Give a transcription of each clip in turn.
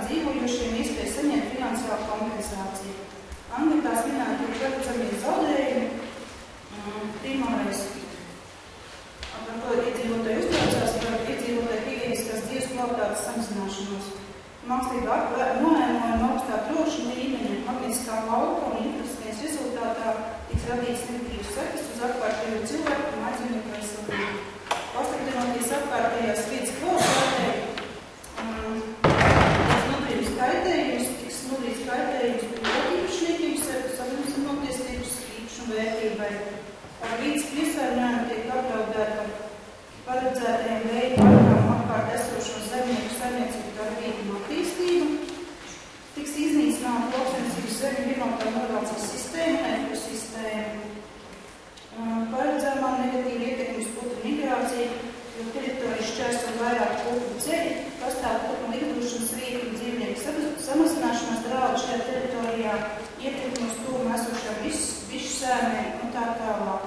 dzīvojošiem iespēju saņemt finansiālu kompensāciju. Anketās minēti paredzamie zaudējumi. Primārais, par ko iedzīvotāji uztraucās, par iedzīvotāju higiēniskās dzīves kvalitātes samazināšanos. Mākslīgā noēmojuma augstā trokšņa līmeņa, magnetiskā lauka un infrastruktūras rezultātā tiks radīts negatīvas sekas uz apkārtējo cilvēku un aizmīgu veselību. Pasliktinoties apkārtējās vidas kvalitātei, tiks nodarījums kaitējums, tiks nodarīts kaitējums īpašniekiem, samazinoties tirgus īpašumu vērtībai. Ar vidas piesārņojumu tiek apdraudēta paredzētajiem vēju parkām apkārt esošo zemnieku saimniecību darbību un attīstību. Tiks iznīcināta lauksaimniecības zemju vienotā nodalācijas sistēma un ekosistēma. Paredzēmā negatīva ietekme uz putnu migrāciju, jo teritorijas šķērso vairāk putnu ceļi, pastāv putnu likdošanas rīku un dzīvnieku samazināšanās draudu šajā teritorijā, ietekme uz tūmu esošām bišu sēmēm un tā tālāk.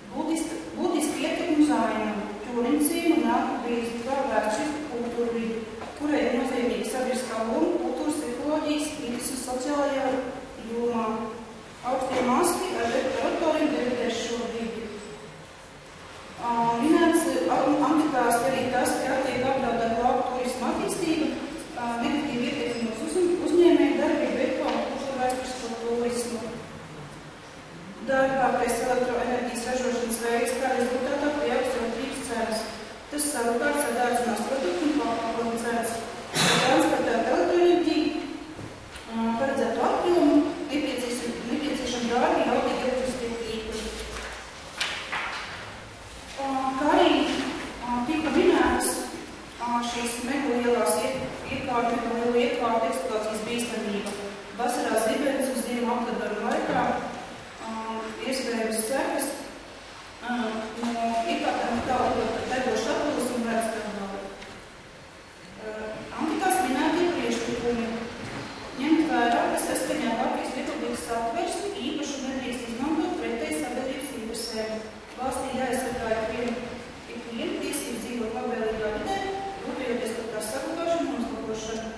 Būtiski ietekmi uz ainavu, ķūriņcīm un akubīzi, kā vērts kultūru vidi, kurai ir nozīmīga sabiedriskā loma, kultūras, ekoloģijas, vides un sociālajā jomā. Augstie masti ar rektoriem debatēs šo vidi. Minēts anketās arī tas, ka tiek apdraudēta lauku turisma attīstība, negatīvi ietekmi uz uzņēmēju darbību, ekoloģiju un vēsturisko turismu. Dārgākais elektroenerģijas ražošanas veids, kā rezultātā pieaugs elektrības cenas. Tas savukārt sadārdzinās produktu un pakalpojumu cenas. Lai transportētu elektroenerģiju, paredzētu apjomu, nepieciešami dārgi jautīgi elektriskie tīkli. Kā arī tika minētas šīs megalielās iekārtu eksploatācijas bīstamība. Vasarā zibens uz ziemu apdabaru laikā iespējams sekas no iekārtām tālāk tegošu atpūs un vērts kanāli. Anketās minētie priekšlikumi ņemt vērā, ka saskaņā Latvijas Republikas satversmi īpašu nedrīkst izmantot pretēji sabiedrības interesēm. Valstī jāaizsargā ikviena tiesības dzīvot labvēlīgā vidē, rūpējoties par tās saglabāšanu un uzlabošanu.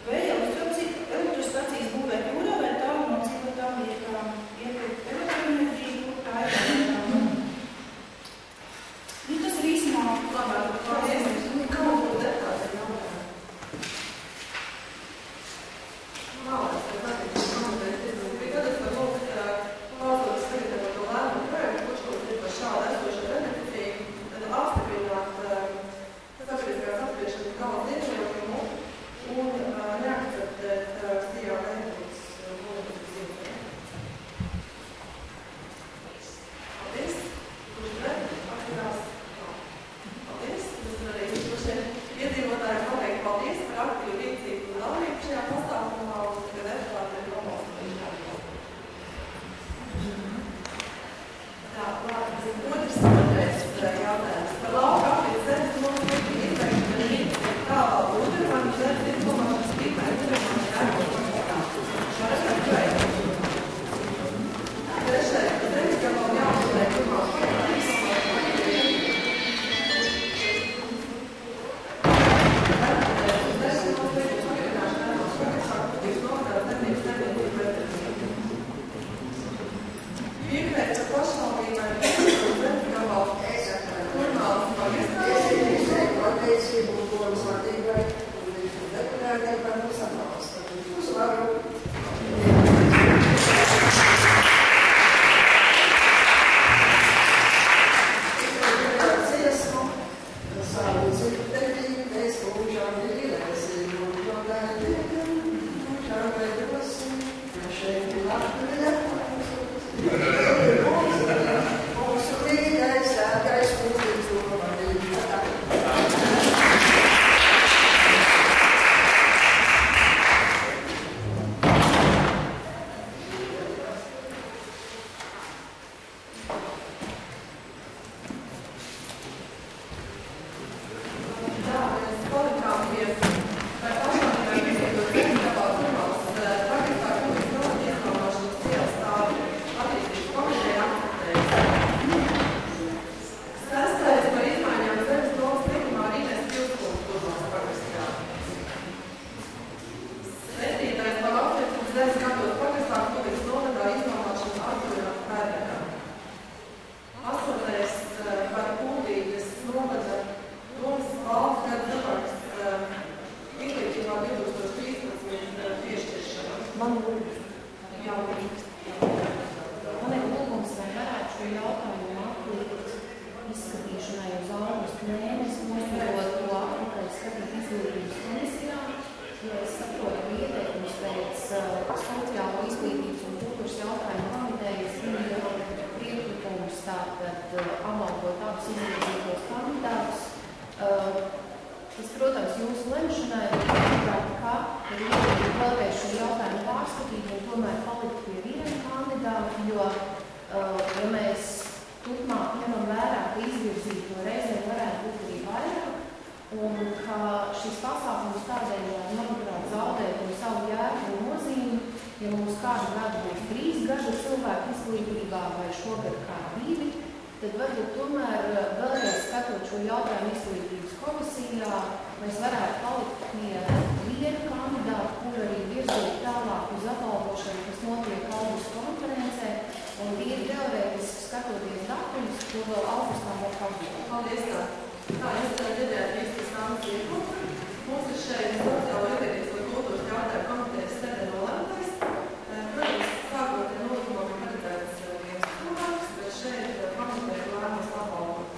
Vēja elektrostacijas būvēt jūrā vai tālu no dzīvotām vietām. Iepirkt elektroenerģiju, kā ir vietām. Tas ir īsumā labāk. Kā būtu deputāti jautājumi? Mālēs, ka nākotnē komentēt tirdzumi. Bija gadās par lūgt valsts sagatavot to lēmumu projektu, kurš lūgt ir par šādu esošu beneficiju, tad apstiprināt sabiedriskās apspriešanas gala ziņojumu un neakceptēt stīrā enerģijas politikas ziņojumu. Paldies. Kurš pret? Aktīvās? Paldies. Tas arī šodien iedzīvotājiem noteikti paldies par aktīvu rīcību un dalību šajā pasākumā un tagad deputātiem nobalstu. Tā, labi. Otrais jautājums. Par lauka apvies zemes nospēju izveikt par rīcību tālāk uzturmanu zemes izplānošanas tīklēm Trešais, zemes gabalu jāuzliek pirmās projektības. Piekrēt ar pašvaldībai, zemes gabalu normālas magistrāli. Pateicību un domas vadībai un deputātiem par mums atbalstu. Uzvaru. Dziesmu, savu citu tevību, mēs lūžām mīlēsim un nodēļiem, lūžām veidosim, ja šeit ir Latvija. Mūsu mīļais, dārgais, mūsīgs domādīgi. ja mēs turpmāk ņemam vērā, ka izvirzīto reizēm varētu būt arī vairāk, un ka šis pasākums tādēļ, manuprāt, zaudēt no savu jēgu un nozīmi, ja mums kādu gadu būs 3 gadi cilvēku izglītībā vai šogad kā 2, tad varbūt tomēr vēlreiz skatot šo jautājumu izglītības komisijā, mēs varētu palikt pie vienu kandidātu, kur arī virzīt tālāk uz apbalvošanu, kas notiek augusta konferencē, un tīri teorētiski skatoties datumus, to vēl augustā var apbalvot. Paldies, tā. Tā, es dzirdēju visas nāmas iekopu. Mums ir šeit sociālo ietekmes vai kultūras jautājumu komitejas sēdē nolemtais. Protams, sākot ar nolikumam ir paredzēts viens cilvēks, bet šeit komiteja lēmums apbalvot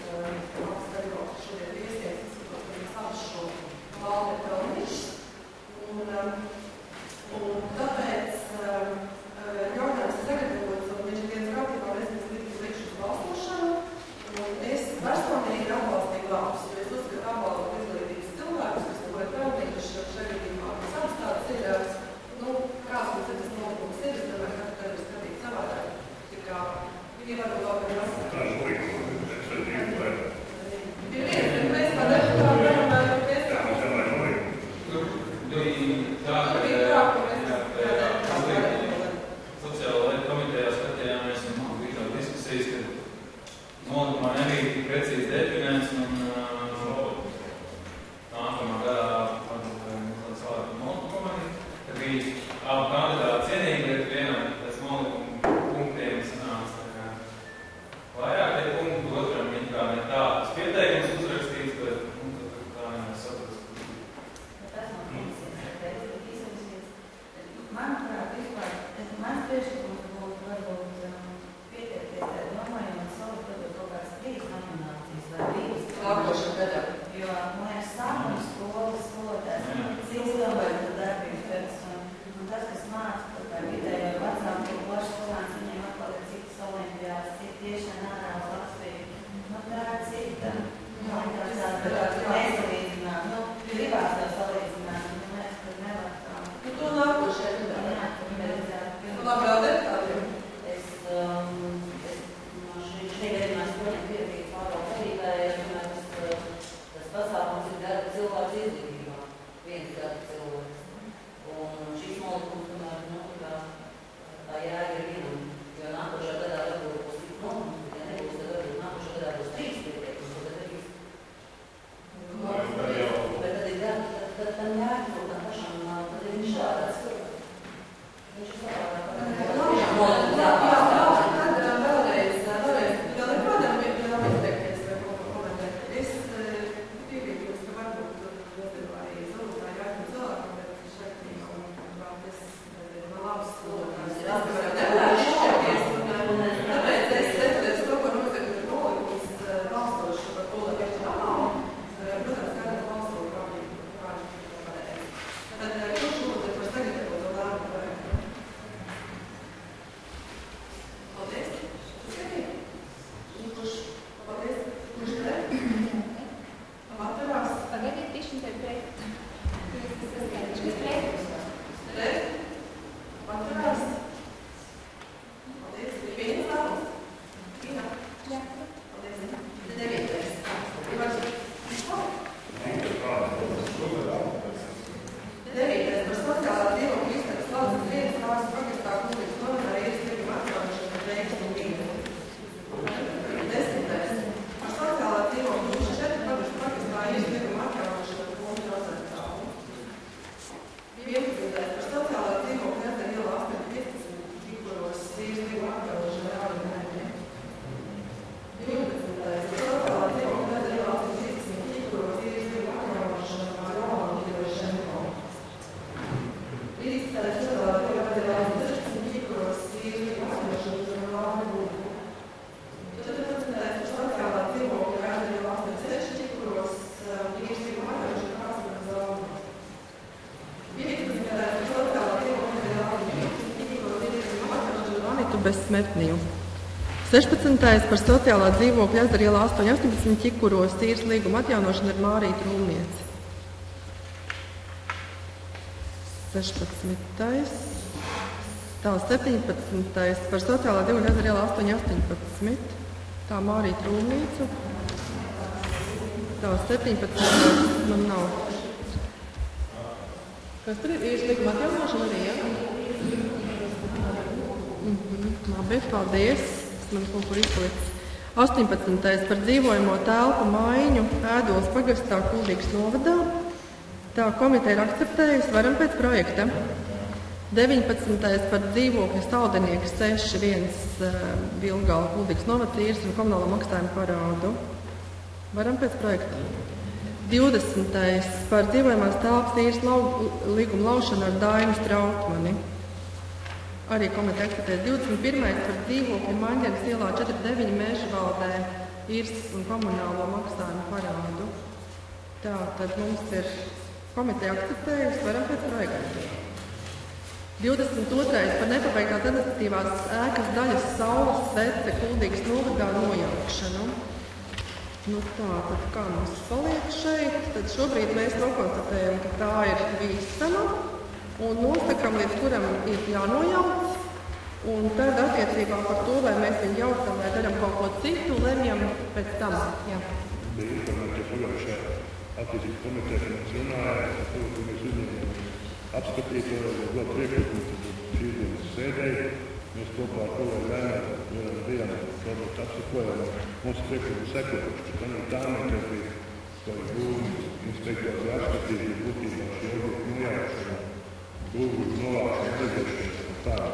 apskaļot šodien viesies, izskatot, ka mēs abas šo valdi ir pelnījušas. Un tāpēc jautājums ir sagatavots, un viņš ir viens kārtībā, mēs likšu uz balsošanu. Un es personīgi atbalstīju labus, jo es uzskatu apbalvot izglītības cilvēkus, kas to ir pelnījuši šajā gadījumā. Savs tāds ir, kāds mums ir tas nolikums ir, es domāju, ka tad ir skatīt savādāk. Tā kā ievaru labi rasa. Tā ir likuma, es redzīju, vai? Ir viens, bet mēs padarām tā, varam vēl pēc tā. Jā, mums jau vai nolikuma. Sociālo lietu komitejā skatījāmies un bija tāda diskusijas, ka nolikumā nebija tik precīzi definēts un nākamā gadā salātu nolikumā, ka bija abu kandidāti cienīgi, bet vienam pēc nolikuma punktiem sanāca vairāk tie punkti, otram viņa kā ne tā tas pieteikums uzrakstīts, bet tā nevar saprast. Manuprāt, vispār, mans priekšlikums būtu varbūt pieteikties domājot un savukārt kaut kādas 3 nominācijas vai 2. Nākošā gadā. Jo, man ir sākuma skolas skolotājs, cik cilvēku darbības pēc, un tas, kas māca par vidējo vecāku plašu skolāns, viņiem atkal ir citas olimpiādas, cik tiešām ārā uz Latviju. Tā ir cita, nesalīdzināt, gribās tā salīdzināt, mēs tad nevar tā. To nākošajā gadā. Labi, vēl deputātiem. Es šeit mēs poņem piekrīt pārāk vadītāji, tas pasākums ir gada cilvēks izglītībā, viens gada cilvēks. Un šīs nolikums, tomēr, tā jēga ir viena, jo nākošā gadā varbūt būs tik nolikums, ja nebūs, tad varbūt nākošā gadā būs 3 pieteikums, bet tad ir gada, tad tam jēga, tam pašam, tad ir viņš šādāds cilvēks. Viņš ir savādāk. Besmetniju. 16. par sociālā dzīvokļa Ezera ielā 818 Ķikuros tīras līguma atjaunošanu ar Mārītu Rūmnieci. 16. Tā 17. par sociālā dzīvokļa Ezera ielā 818. Tā Mārija Trūmnīcu. Tā 17. man nav. Kas tur ir? Īsti likuma atjaunošana arī, ja? Labi, paldies. Tas man kaut kur izpalicis. 18. par dzīvojamo telpu maiņu Ēdoles pagastā Kuldīgas novadā. Tā komiteja ir akceptējusi, varam pēc projekta. 19. par dzīvokļa Saldenieka 6.1 Vilgala Kuldīgas novads īres un komunālo maksājumu parādu. Varam pēc projekta. 20. par dzīvojamās telpas īres līguma laušanu ar Dainu Strautmani. Arī komiteja akceptēs. 21. par dzīvokļu Maņģenes ielā 49 Mežvaldē īres un komunālo maksājumu parādu. Tā, tad mums ir komiteja akceptējusi, varam pēc projekta. 22. par nepabeigtās administratīvās ēkas daļas Saules svece Kuldīgas novadā nojaukšanu. Nu tā, tad kā mums paliek šeit? Tad šobrīd mēs nokonstatējam, ka tā ir bīstama un nosakam, līdz kuram ir jānojauc. Un tad attiecībā par to, vai mēs viņu jaucam vai darām kaut ko citu, lemjam pēc tam. Jā. Bija informācija pagājušajā attīstības komitejā, kad mēs runājām, ka mēs uzņēmām apskatīt vēl priekšlikumus šīs dienas sēdēji. Mēs kopā ar kolēģi Lēnētu bijām varbūt apsakojām mūsu priekšlikumu sekojuši. Tā mēs bija būvni inspektori apskatīt būtībā šī objekta nojaušana, būvni novākšana, aizvēršana un tāda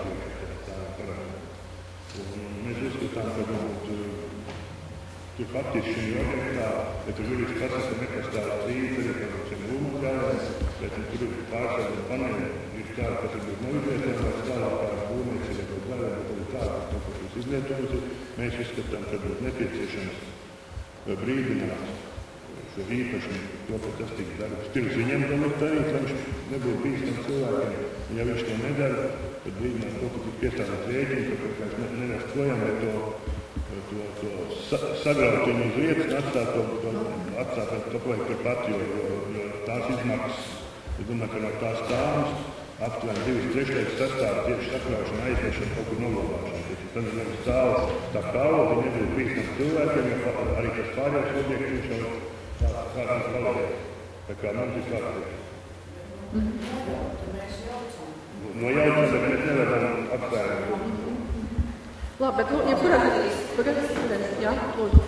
parāda. Mēs uzskatām, ka tur faktiski šī objektā, ja tur juridiski procesa nekas tāds līdzi, ka mums ir būvni gājās, bet tur pārsvarā paneļi ir tāda, ka tur būtu neizvietojama, vai tālāk kā būvniecība, bet tad ir tāda, ka tas izvietojums ir. Mēs uzskatām, ka būtu nepieciešams brīdināt šo īpašumu, to, ka tas tiks darbs. Pirms viņam to darīt, lai viņš nebūtu bīstams cilvēkiem. Ja viņš to nedara, tad brīdināt to, ka tik piestādāt rēķinu, ka mēs nevest projām, vai to sagraut viņu uz vietas un atstāt to projektu par pati, jo tās izmaksas, es domāju, ka no tās stāvus aptuveni 2/3 sastāv tieši sakraušana, aizvešana, kaut kur noglabāšana. Tad nevis stāvus tā kāvot, ja nebūtu bīstams cilvēkiem, jo arī tas pārējais objekts viņš jau kādās palīdz. Tā kā mums ir kārtīgi. No jaucam, bet mēs nevaram apsvērt. Labi, bet, ja kurā jā, lūdzu.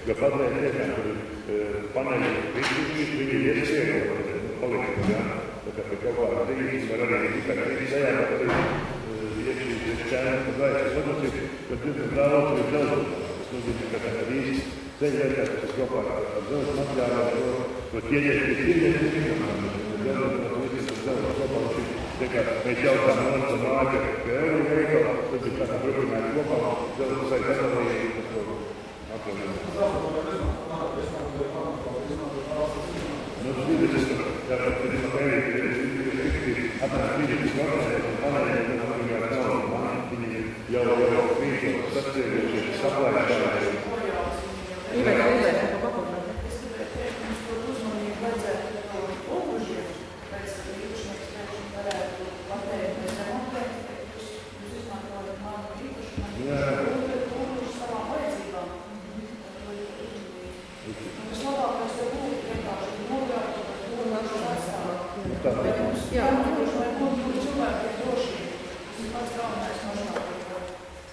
Jo patreiz tiešām tur paneļi viņi ir iespējami palikt, ja? Tā kā pie kaut kāda tīņas var arī tikai sejā, bet arī iekšīs šķēnes, kad vajag sadusīt, kad diezgan daudz ir zelta. Tas nozīmē, ka tā ir īsti ceļvietā, kas ir kopā ar zelta materiāliem, to ķieģēs pie ķieģēs, mēs jautām no māja pie euro veikala, tad ir tā kā grupinājumi kopā, zelta sai sadalījumi. No vides, ja pat ir jau sacījuši saplēšana.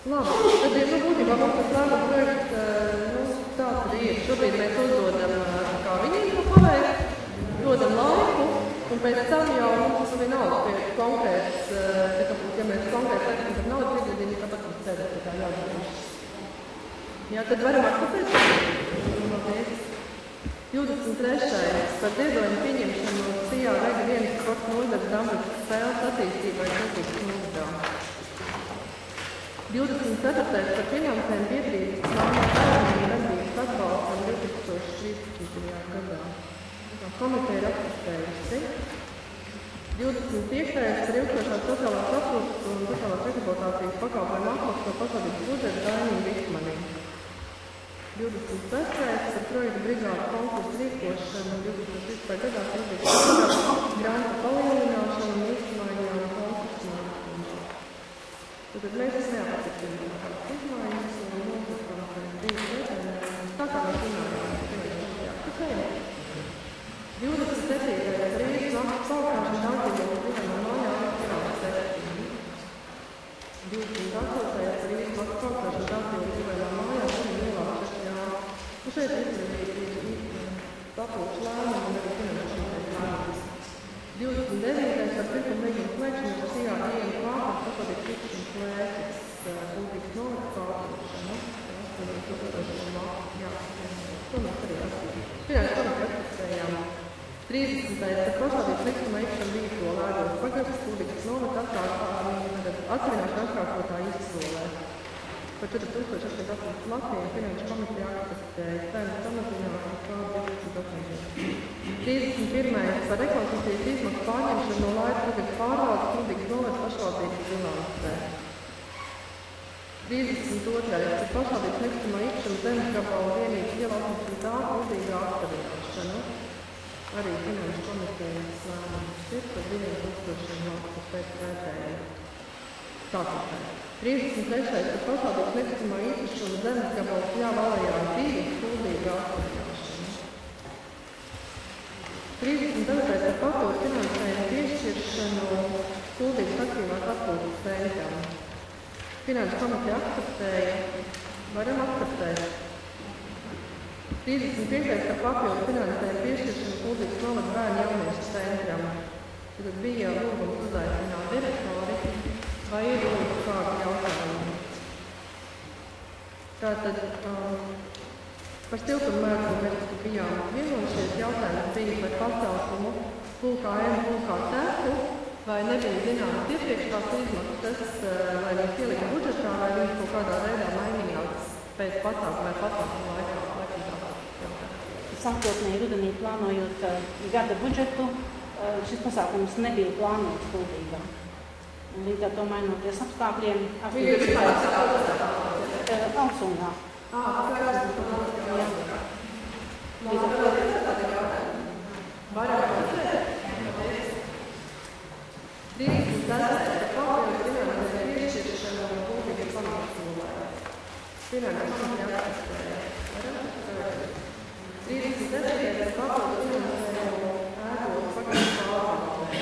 Labi, tad ir, būtībā mums tas lēmuma projekts, tāds arī ir. Šobrīd mēs uzdodam, kā viņiem to paveikt, dodam laiku, un pēc tam jau mums vienalga pie konkrēts, ja mēs konkrēti teiksim par naudas ieguldījumu, tāpat mums sēdēt pie tā jādara. Jā, tad varam atpapēc. 23. par ziedojumu pieņemšanu Sijā Rega 1 sporta nodaļas Dambrīkas spēles attīstībai Kultūras nodaļā. 24. par finansējumu biedrības plāno darbības atbalstam 2013. gadā. Komiteja ir akceptējusi. 25. par ilgstošās sociālās aprūpes un sociālās rehabilitācijas pakalpojumu apmaksu no pašvaldības budžeta Dainīm Vikmanīm. 26. par projektu brigādu konkursu rīkošanu 2013. gadā grāmatu palielināšanu un izmaiņām konkursu nākumu. Tad mēs neapstiprinām tās izmaiņas un notikām par 3 gadiem. Tā kā mēs runājām, akceptējam. 27. par Rīgas naktas paukāšanu dācību un divām mājām finansējumu. 28. par Rīgas naktas paukāšanu dācību un divām mājām un šeit ir papildus lēmumu un arī finansēšanas lēmumus. 29. par pirkumu līgumu slēgšanu par Sijā dienu pārpas pašvaldības tikšanas lēkas Kultūras novadas pārdošanu. To mēs arī akceptējām. Finanšu komiteja akceptējām. 30. par pašvaldības likuma īpašanu Vīto Lēdos pagastas Kultūras novadas atsevināšanu atkārtotā izsolē. Par 4800 Latviju finanšu komiteja akceptēja cenu samazinājumu kā 20%. 31. par rekonstrukcijas izmaksu pārņemšanu no Laipas ūdens pārvaldes Kultūras novadas pašvaldības bilancē. 32. par pašvaldības nekustamā īpašuma zemes gabalu vienības ielaušanas tā kuldīgā atsevināšanu. Arī finanšu komitejas lēmums ir par 2000 valsts pēc vērtējumu. Tātad. 33. par pašvaldības nekustamā īpašuma zemes gabalu Pļāvalējā 2 kuldīgā atsevināšanu. 39. par papildu finansējumu piešķiršanu Kuldīgas aktīvās atpūtas centram. Finanšu komiteja akceptēja. Varam akceptēt. 35. par papildu finansējumu piešķiršanu Kuldīgas novada bērnu jauniešu centram. Tad bija lūgums uzaicināt direktori, vai ir lūgums kādu jautājumu. Tātad par siltumu mērķu mēs bijām vienojušies. Jautājums bija par pasaukumu pulkā M, pulkā teku, vai nebija zināmas iepriekš tās izmaksas, vai viņi pielika budžetā, vai viņi kaut kādā veidā mainījās pēc pasākuma vai pasākuma laikā. Sākotnēji rudenī plānojot gada budžetu, šis pasākums nebija plānots Kuldīgā. Līdz ar to mainoties apstākļiem, Alsungā. Vairāk koncentrēt? 36. papildus finansējumu piešķiršanu Kuldīgas pamatsolē. Finanšu komiteja akceptēja. 37. papildus finansējumu ēkos pagastu pārvaldē.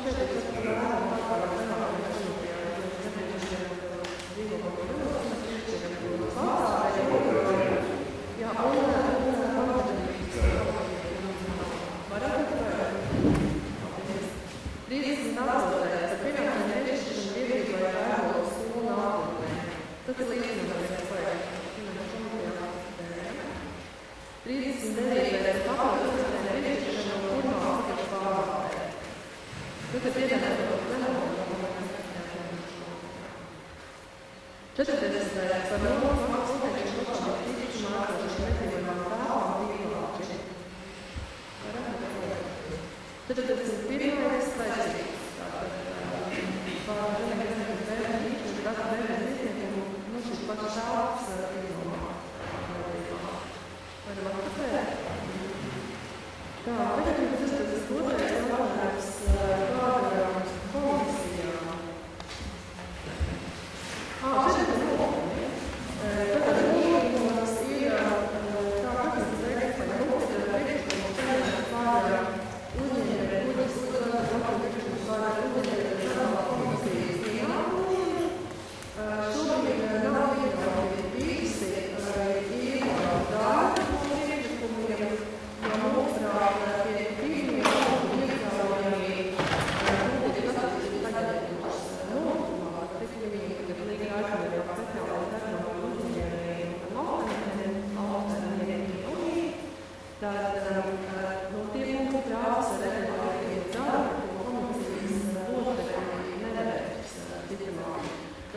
Šeit ir tas lēmums pārvaldē zemākajā komitejā, kas nepieciešams dzīvokļu jā, un varam atvērt. 38. par finansējumu piešķiršanu biedrībai ēkos skolu nākotnē. Tas ir līdzinājums projekts. Finanšu komiteja akceptēja. 39. papildus finansējumu piešķiršanu kurmās pagastu pārvaldē. Tas ir piedāvājums par zemākajā. 40. par nomas maksas uzteikšanu pašvaldības īpašumā esošiem nedzīvojamām telpām tīklāči. 41. saistības. Tātad pār zemes vērtības īpašums rasta vērtības izsniegumu šīs pašas telpas iznomā. Varam akceptēt? Tā, tagad jums tas otrais jautājums kāda komisijā. Šeit ir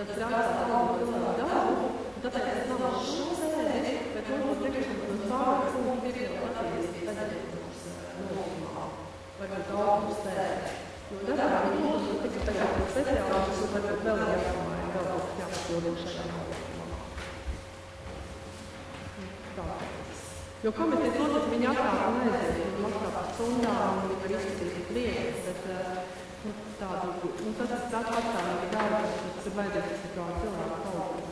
tad strādāt tādu darbu, tāpēc tas nav šo sēdi, bet varbūt priekšlikums pārāk punktu ir jau attīstīt sagatavošanas notikumā, varbūt augstu sēdi. Jo darbā viņi būtu tikai tagad speciālistus, un varbūt vēl jāpamāja, vēl būtu jāpapildu šajā notikumā. Jo komitejas locekļi viņi atklāt un aiziet, un maksā par stundām, un viņi var izskatīt lietas, bet tādu, tas ir tāds patstāvīgi darba, tas ir vajadzīgs kā cilvēku palīdzību,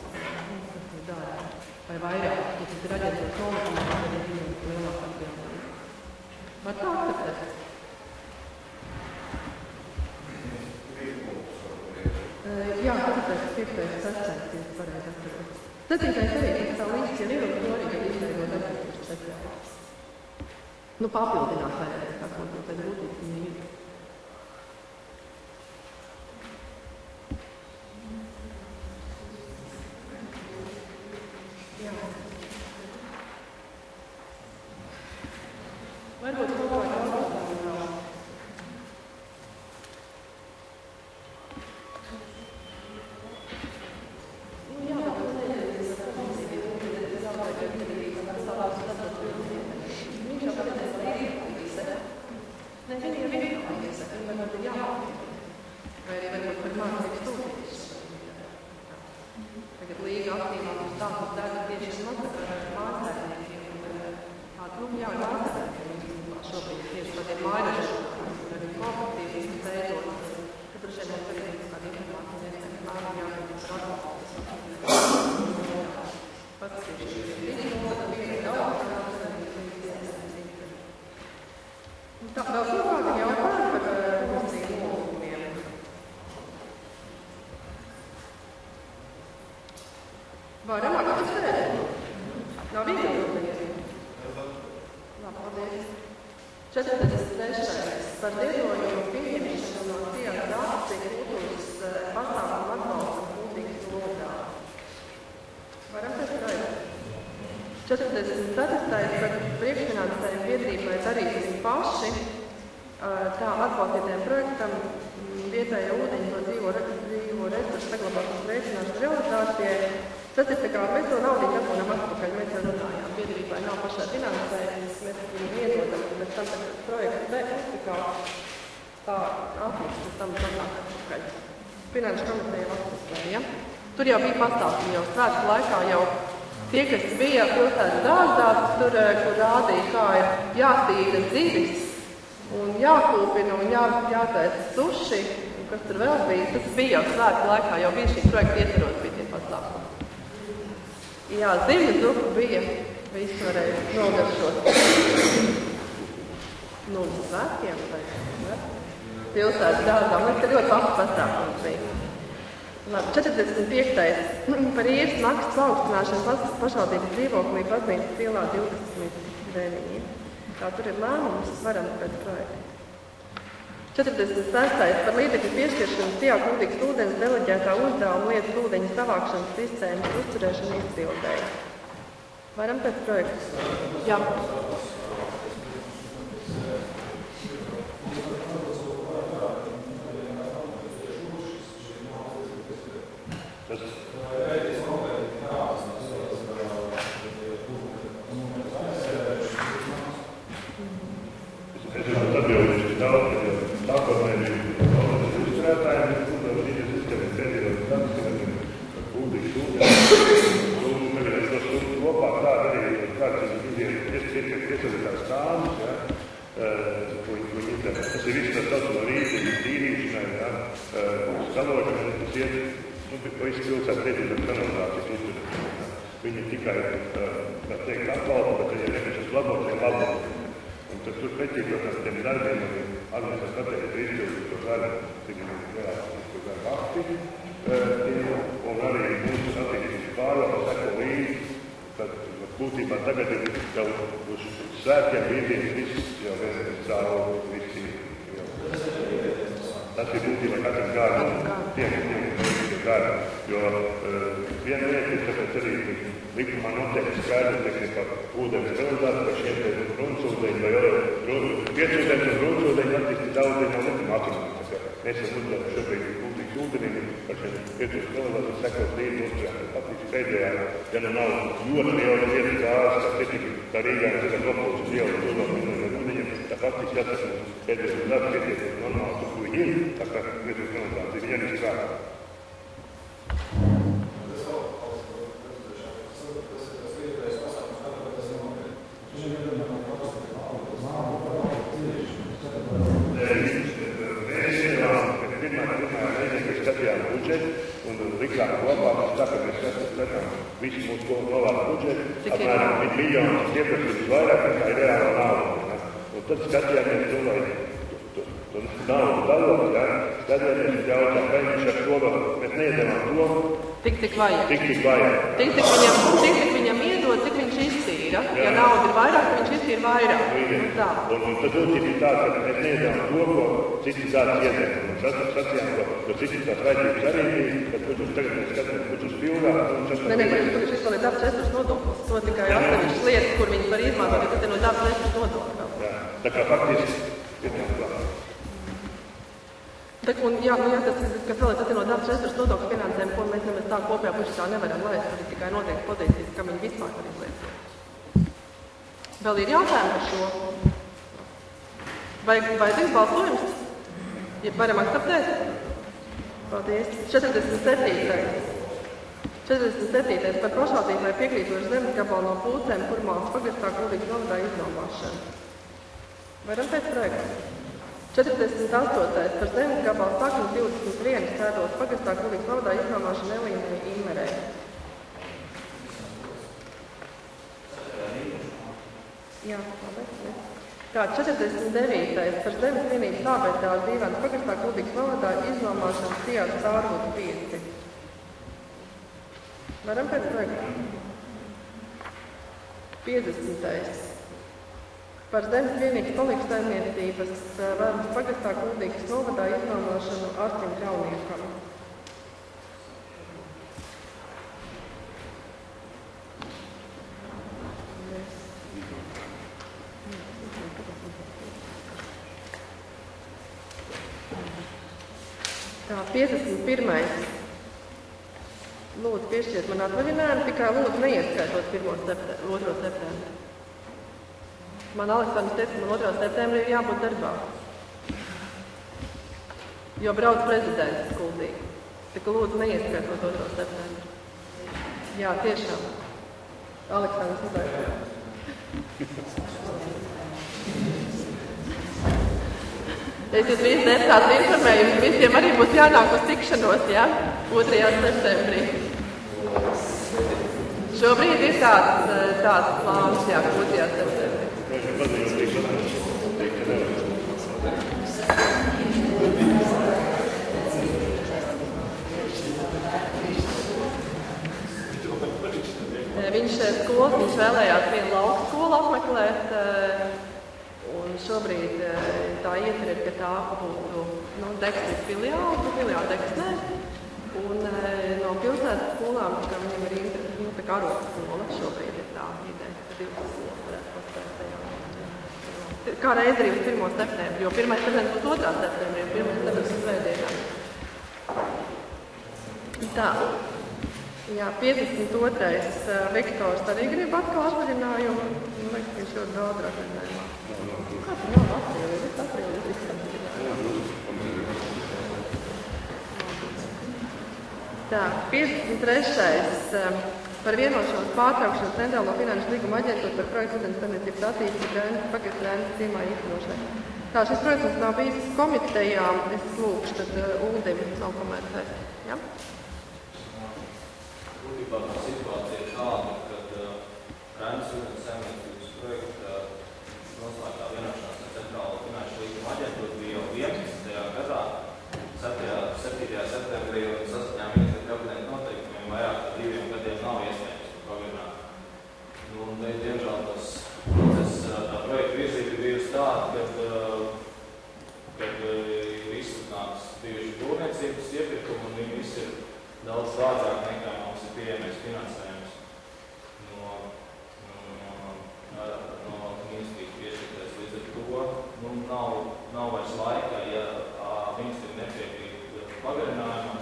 kas ir darba, vai vairāk, ja tas ir aģentūras nolikuma, tad ir viņam lielākā atbildība. Var tā akceptēt? Jā, tāpēc 5. 6. ir pareizi atcerēt. 7. arī, kas tā līdz jau ir, un to arī ir izveidot atbildības speciālists. Nu, papildināt vajadzēs, tā kā pēc būtības viņa ir. Varbūt kaut kā jautājumu vēl. Jā, bet tas neļauties ar komisiju, bet jāvajag ar izdarīt, un savās viņš jau pateicis, lai ir jāpīsē. Ne, viņi jau ir jāpīsē, viņi varbūt ir jāpīsē. Vai arī varbūt par mācības stūpīs. Tagad līga aktīvāk uz tādu darbu tieši mācētniekiem. Jā, mācētniekiem. Šobrīd tieši tādiem mājražiem, arī kooperatīvas veidot, tad tur šeit mums arī ir kāda informācija, nevis mācām jāpēc par atbalstu. Pats tieši ir daudz. Tā, vēl kādi jautājumi par komisiju nolūkumiem. Varam akceptēt? Nav iebildumies? Labi, paldies. 43. par lietojumu pieņemšanu no Sienas akciju kultūras pasākumu atbalsta kultūras lodā. Varam pēc projekta. 44. par priekšfinansējumu biedrībai darīsim paši, tā atbalstītiem projektam vietējā ūdeņa no dzīvo resursu saglabāšanas veicināšanas realizācijai. Certifikātu mēs to naudu dabūnam atpakaļ, mēs jau runājām. Biedrībai nav pašā finansējums, mēs viņu iedodam, bet tam projekts certifikātu tā atliks, pēc tam nonāk atpakaļ. Finanšu komiteja atpusēja. Tur jau bija pastāstījumi jau svētku laikā, jau tie, kas bija pilsētas dārzā, tur, kur rādīja, kā ir jātīra zivis un jākūpina un jātaisa suši, un kas tur vēl bija. Tas bija jau svētku laikā, jau bija šī projekta ietvaros bija tie pasākumi. Jā, zivju zupu bija, visu varēja nogaršot. Nu, svētkiem vai pilsētas dārzā, man tas ļoti labs pasākums bija. Labi, 45. par īres maksas paaugstināšanu pašvaldības dzīvoklī baznīcas ielā 29. Tā tur ir lēmums, varam pēc projekta. 46. par līdzekļu piešķiršanu Sijā Kuldīgas ūdens deleģētā uzdevuma lietas ūdeņu savākšanas sistēmas uzturēšanu izpildēja. Varam pēc projekta? Jā. Viņi tikai, tā teikt, atbalsta, bet viņi nepiešas labot un labot. Un tas tur pētīgotās tiem darbiem, administrācijas strateģiski izpildīt to darbu, cik viņi varētu to darbu akti, un arī mūsu attīstības pārvaldes seko līdzi. Tad būtībā tagad ir jau uz svētkiem brīdīs viss jau cauri visi. Tas ir būtībā katram gādam, tiem gādam, jo viena lieta ir, tāpēc arī likumā noteikti skaidrs, ka ūdens realizācija par šiem runcūdeņi vai piecūdeņi un runcūdeņi attīstīt daudz nav likumā attīstīt. Mēs esam uzdevuši šobrīd publikas ūdenim par šiem 5 km sekos līdz uzturēt. Faktiski pēdējā, ja nu nav ļoti liela vietas gāzes, kā citika, tā Rīgā mēs esam kopūs lielu uzdevumu ūdeņiem, tā faktiski atceram pēdējos darbs pietiekami normāli, tur, kur viņi ir, tā kā 5 km ir vienīgi sākā. Likām kopā, tā kā mēs skatām visu mūsu novāku budžetu, apmēram 1 miljonus pieprasījums vairāk, nekā ir reāla nauda. Un tad skatījāmies to, lai naudu dalot, skatījāmies jautā, vai viņš ar to vēl, mēs neiedevām to. Tik vajag. Tik vajag. Tik viņam iedod, cik viņš iztīra. Ja nauda ir vairāk, viņš iztīra vairāk. Tā. Un tad būtība ir tā, ka mēs neiedevām to, ko citi tāds iedēm. Un sacījām, ka citi tās vajadzības arī bija, kad tagad mēs skatāmies budžets pilnā. Nē, šis vēl ir dabas resursu nodoklis. To tikai atsevišķas lietas, kur viņi var izmantot, bet tas ir no dabas resursu nodokļa. Jā, tā kā faktiski ir jāplānā. Jā, tas vēl ir no dabas resursu nodokļa finansēm, ko mēs nemaz tā kopējā budžetā nevaram laist, tur ir tikai noteikti pozīcijas, ka viņi vispār var izlietot. Vēl ir jautājumi par šo? Vai tiks balsojums? Ja varam akceptēt? Paldies. 47. Par pašvaldībai piekrītošu zemes gabalu no Pūcēm, Kurmālas pagastā Kuldīgas novadā iznomāšanu. Varam pēc projekta? 48. par zemes gabalu sākums 21 Sēdos pagastā Kuldīgas novadā iznomāšanu Elīnai Immerei. Jā, paldies. Tā, 49. par zemes vienības tāpēc Dīvānas pagastā Kuldīgas novadā iznomāšanu Sijās Cārvūtu 5. Varam pēc projekta? 50. Par zemes vienības palīgas saimniecības Vērmas pagastā Kuldīgas novadā iznomāšanu Artim Ļauniekam. Tā, 51. Lūdzu, piešķiet man atvaļinājumu, tikai lūdzu neieskaitot 2. septembri. Man Aleksandrs teica, ka man 2. septembrī ir jābūt darbā. Jo brauc prezidents Kuldīgi. Tikai lūdzu neieskaitot 2. septembri. Jā, tiešām. Aleksandrs uzaicināja. Es jūs visi deputāti informēju, jums visiem arī būs jānāk uz tikšanos, ja? 2. septembrī. Šobrīd ir tāds plāns, jā, 2. septembrī. Viņš vēlējās vienu lauku skolu apmeklēt, un šobrīd tā iecer ir, ka tā būtu Deksnes filiāla Deksnē, un no pilsētas skolām, ka viņam ir tā kā arotu skola, šobrīd ir tā ideja, ka 2 skolas varētu paspēt tajā. Kā reiz arī uz 1. septembri, jo 1. septembris būs 2. septembrī, un 1. septembris būs svētdienā. Tā. Jā, 52. Viktors arī grib atkal atvaļinājumu. Man liekas, ka viņš ļoti daudz ir atvaļinājumā. Kā tu nav aprīlī? Es aprīlī viss atvaļinājumu. Tā, 53. Par vienošanos pārtraukšanu Centrālo finanšu līguma aģentūru par projektu ūdens saimniecības attīstību pagastu Rēnas ciemā īstenošanai. Tā, šis projekts mums nav bijis komitejā. Es lūkšu tad Uldim nokomentēt. Ja? Būtībā tā situācija ir tāda, kad Rēnas ūdens saimniecības projekta noslēgtā vienošanās ar Centrālo finanšu līguma aģentūru bija jau 11. gadā, 7. septembrī un saskaņā ministra kabineta noteikumiem vairāk par 2 gadiem nav iespējams pagarināt. Un, diemžēl tas process, tā projekta virzība bijusi tāda, kad ir izsludināts bijuši būvniecības iepirkumi un viņi visi ir daudz dārgāk nekā mums ir pieejamais finansējums no ministrijas piešķirtais. Līdz ar to nav vairs laika, ja ministri nepieejams pagarinājumam,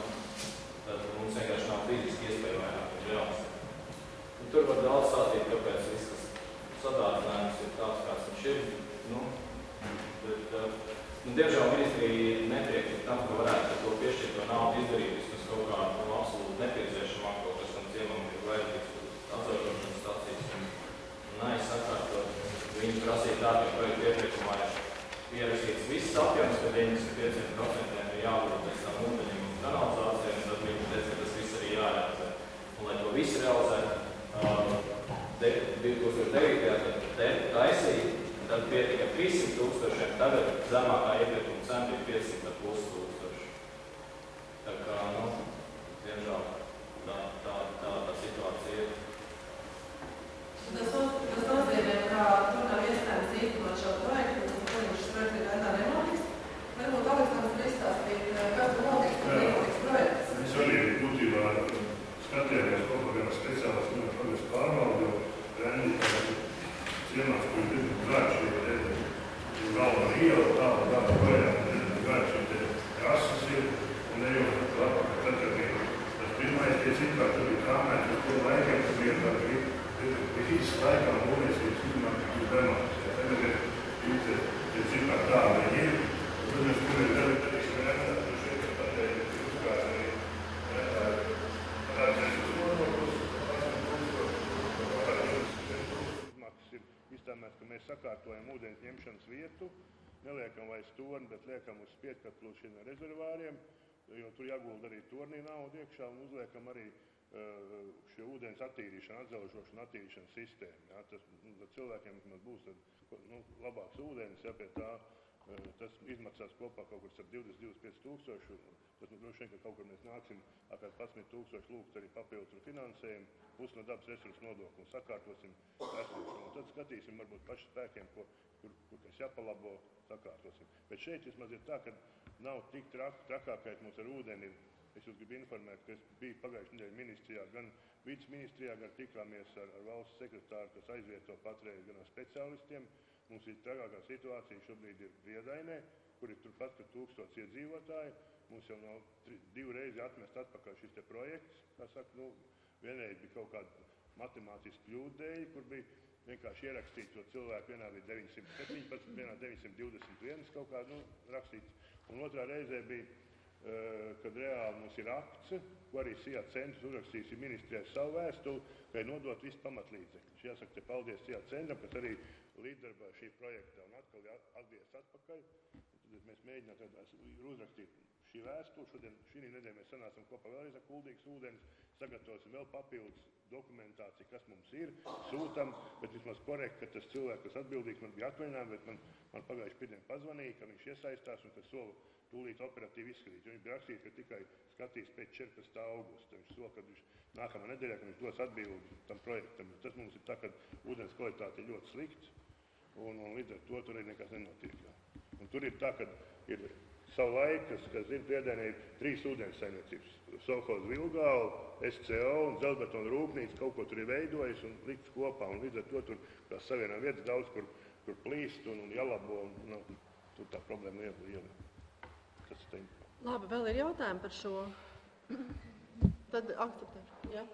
tad mums vienkārši nav fiziski iespēja vairāk realizēt. Un tur var daudz stāstīt, kāpēc viss tas sadārdzinājums ir tāds, kāds viņš ir. Diemžēl ministrija nepriekšķi tam, ka varētu to piešķirt to naudu izdarīt vismaz kaut kā absolūti nepieciešamāko, kas tam ciemam ir vajadzīgs atzvarošanas stacijas un aizsakārtot. Viņi prasīja tā, ka projekta iepirkumā ir ierakstīts viss apjoms, ka 95% ir jābūt pēc tam ūdeņiem un kanalizācijām, un tad viņi teica, ka tas viss arī jārealizē. Un, lai to visu realizētu, 2009. Tad taisīja, tad pietika 300 000, tagad zemākā iepirkuma cena bija 500,5 tūkstoši. Tā kā, diemžēl, tā situācija ir. Tas nozīmē, ka tur nav iespējams īstenot šo projektu, un šis projekts ir tādā nenotiks. Varbūt Aleksandrs izstāstīt, kas tur notiks projekts. Mēs arī būtībā skatījāmies kopā vienā speciālistu no progresa pārvaldu, jo Rendi ciemās, kur ir gājuši galva iela, tāda projām, gājuši krasas ir, un ejot labāk, tad, kad bija tas pirmais, tie citkārt, tur bija kāmēs, uz to laikiem, kad bija tāda visu laikā mūliesības izmāk, kas demāks. Tagad ir citkārt tāda viņi ir, un tad mēs tur ir elektriski redzēt, tur šeit ir patēļ, uzkārt arī redzēt uz nodokļus, iztēmēs, ka mēs sakārtojam ūdens ņemšanas vietu, neliekam vairs torni, bet liekam uz spietkatlu šiem rezervāriem, jo tur jāgulda arī tornī naudu iekšā un uzliekam arī šo ūdens attīrīšanu, atzelžošanu, attīrīšanas sistēmu. Ja, tas cilvēkiem būs labāks ūdens, ja pie tā tas izmaksās kopā kaut kur starp 20–25 tūkstoši. Tas droši vien, ka kaut kur mēs nāksim apmēram 11 tūkstoši lūgt arī papildus finansējumu, pusi no dabas resursu nodokļu un sakārtosim esošo. Un tad skatīsim varbūt paši spēkiem, kur kas jāpalabo, sakārtosim. Bet šeit vismaz ir tā, ka nav tik trakākais mums ar ūdeni. Es jūs gribu informēt, ka es biju pagājušajā nedēļā ministrijā, gan vides ministrijā, gan tikāmies ar valsts sekretāru, kas aizvieto patreiz gan ar speciālistiem. Mums ir trakākā situācija šobrīd ir Viedainē, kur ir turpat, ka 1000 iedzīvotāji. Mums jau nav 2 reizi atmest atpakaļ šis te projekts. Kā saka, vienreiz bija kaut kāda matemātiska kļūdēja, kur bija vienkārši ierakstīts to cilvēku, vienā bija 917, vienā 921 kaut kā rakstīts. Un otrā reizē bija, kad reāli mums ir akts, ko arī SIA centrs uzrakstīs ministrijai savu vēstuli, ka ir nodot visu pamatlīdzekļus. Jāsaka, te paldies SIA centram, kas arī līdzdarbā šī projektā un atkal atgriezt atpakaļ. Tad mēs mēģinām uzrakstīt šī vēstuli. Šodien, šī nedēļa mēs sanācam kopā vēlreiz ar Kuldīgas ūdens, sagatavosim vēl papildus dokumentāciju, kas mums ir, sūtam, bet vismaz korekti, ka tas cilvēks, kas atbildīgs, man bija atvaļinājumi, bet man pagājuši pirmdien pazvanīja, ka viņš iesaistās un ka sola tūlīt operatīvi izskatīt. Viņš bija rakstījis, ka tikai skatīs pēc 14. augusta. Viņš sola, kad viņš nākamā nedēļā, ka viņš dos atbildi tam projektam. Tas mums ir tā, ka ūdens kvalitāte ir ļoti slikts un līdz ar to tur arī nekas nenotiek. Un tur ir tā, ka ir savu laiku, kas zina, Viedainē ir 3 ūdens saimniecības. Sovhoz Vilgāla, SCO un Dzelzbetona rūpnīca kaut ko tur ir veidojis un likts kopā. Un līdz ar to tur tās savienā vietas daudz, kur plīst un jālabo. Tur tā problēma liela. Kas te? Labi, vēl ir jautājumi par šo? Tad akceptēšu. Jā.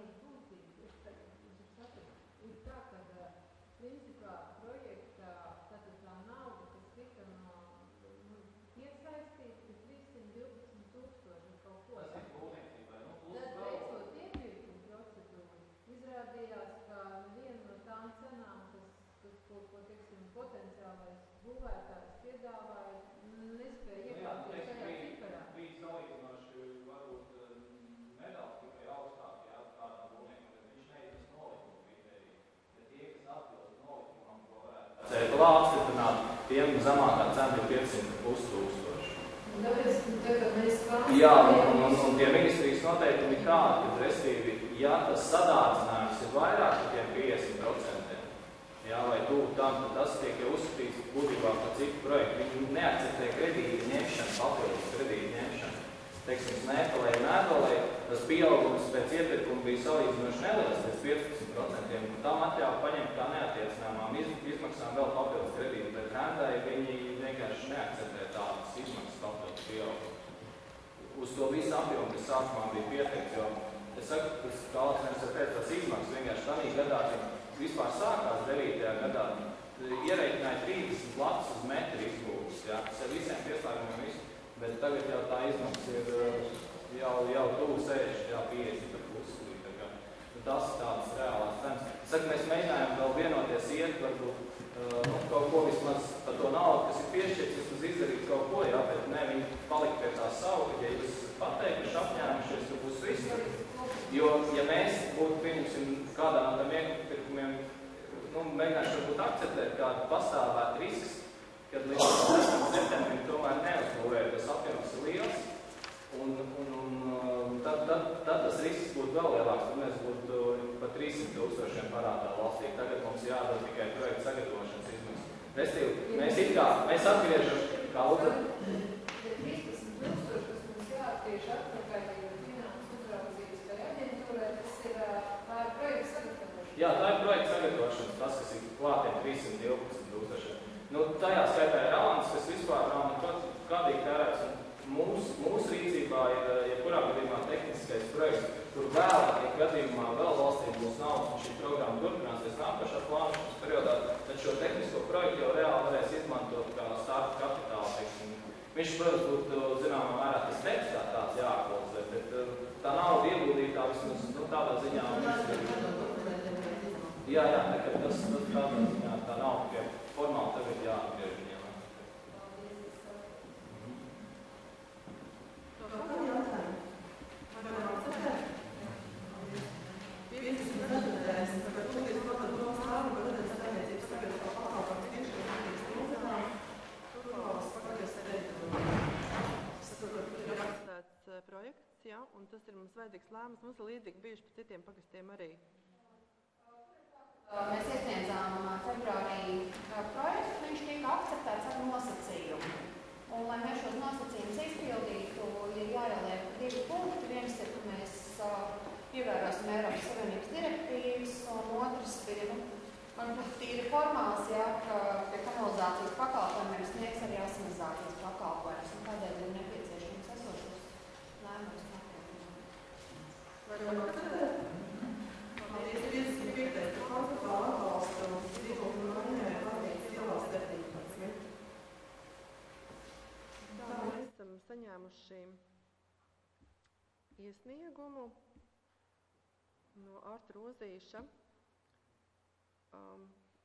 Apstiprināt, tiem zemākā cena ir 500,5 tūkstoši. Jā, un tie ministrijas noteikumi ir kādi, ka restīvi, ja tas sadārdzinājums ir vairāk par tiem 50%, jā, vai tuvu tam, tad tas tiek jau uzskatīts būtībā par citu projektu. Viņi neakceptē kredīti ņemšanu, papildus kredīti ņemšanu. Teiksim, Nēpalē, tas pieaugums pēc iepirkuma bija salīdzinoši neliels, pēc 15%. Tam atļauj paņemt kā neattiecināmām izmaksām vēl papildus kredīti, bet Rendai viņi vienkārši neakceptē tādas izmaksas papildus pieaugumu. Uz uz to visu apjomu, kas sākumā bija pieteikts, jo es saku, tas, kā Aleksandrs ir teicis, tās izmaksas vienkārši tādā gadā, kad vispār sākās 9. gadā, iereikināja 30 latus uz metru izbūves, ja, tas ar visiem pieslēgumiem visu, bet tagad jau tā izmaksas ir jau tuvu 60, jā, 50 par pusi, tā kā, tas ir tādas reālās cenas. Es saku, mēs mēģinājām vēl vienoties iet, varbūt, kaut ko vismaz par to naudu, kas ir piešķirts, vismaz izdarīt kaut ko, jā, bet ne, viņi palika pie tā savu, ja jūs pateikuši, apņēmušies, tad būs viss. Jo, ja mēs būtu, pieņemsim, kādā no tam iepirkumiem, mēģināšu varbūt akceptēt, kādu pastāvēt risks, kad līdz 10. septembrim tomēr neuzbūvēja, tas apjoms ir liels, un tad tas risks būtu vēl lielāks, tad mēs būtu pa 300 000 parādā valstī. Tagad mums jādod tikai projekta sagatavošanas izmaksas. Restīvi, mēs atgriežam, kā lūdzu. 13 000, kas mums jātieši atpakaļ finanses uzraudzības vai aģentūrai, tas ir projekta sagatavošana. Jā, tā ir projekta sagatavošana, tas, kas ir klātiem 312 000. Tajā skaitā ir Alans, kas vispār nav nekad kādīgi tērēts. Mūsu rīcībā ir, jebkurā gadījumā, tehniskais projekts, kur vēlāk gadījumā vēl valstīm būs naudas, un šī programma turpināsies nākošā plānošanas periodā, tad šo tehnisko projektu jau reāli varēs izmantot kā starta kapitāla, teiksim. Viņš, protams, būtu, zināmā mērā, tas tekstā tāds jāaktualizē, bet tā nauda ieguldītā vismaz tādā ziņā. Jā, nekad tas tādā ziņā tā nav, ka formāli tagad jāatgriež viņiem. Kādi jautājumi? Varam atcerēt? 15 nedēļas, tagad šoties protams domas lēmu, ka nedēļas saimniecības sabiedriskā pakalpojuma sniegšana attīstības nozīmēm. Turpālas pagājušajā sēdē. Ir rakstēts projekts, jā, un tas ir mums vajadzīgs lēmums. Mums ir līdzīgi bijuši pa citiem pagastiem arī. Mēs iesniedzām februārī projektu, viņš tika akceptēts ar nosacījumu. Un, lai mēs šos nosacījumus izpildītu, ir jāieliek 2 punkti. Viens ir, ka mēs ievērosim Eiropas Savienības direktīvas, un otrs bija, manuprāt, tīri formāls, jā, ka pie kanalizācijas pakalpojumiem sniegs arī asinizācijas pakalpojums, un tādēļ ir nepieciešams esošos lēmumus nākotnē. Varam atcerēt? Paldies, 55. Konceptuāli atbalsta dzīvokļu maiņai Latvijas ielās 17. Tā mēs esam saņēmuši iesniegumu no Arta Rozīša.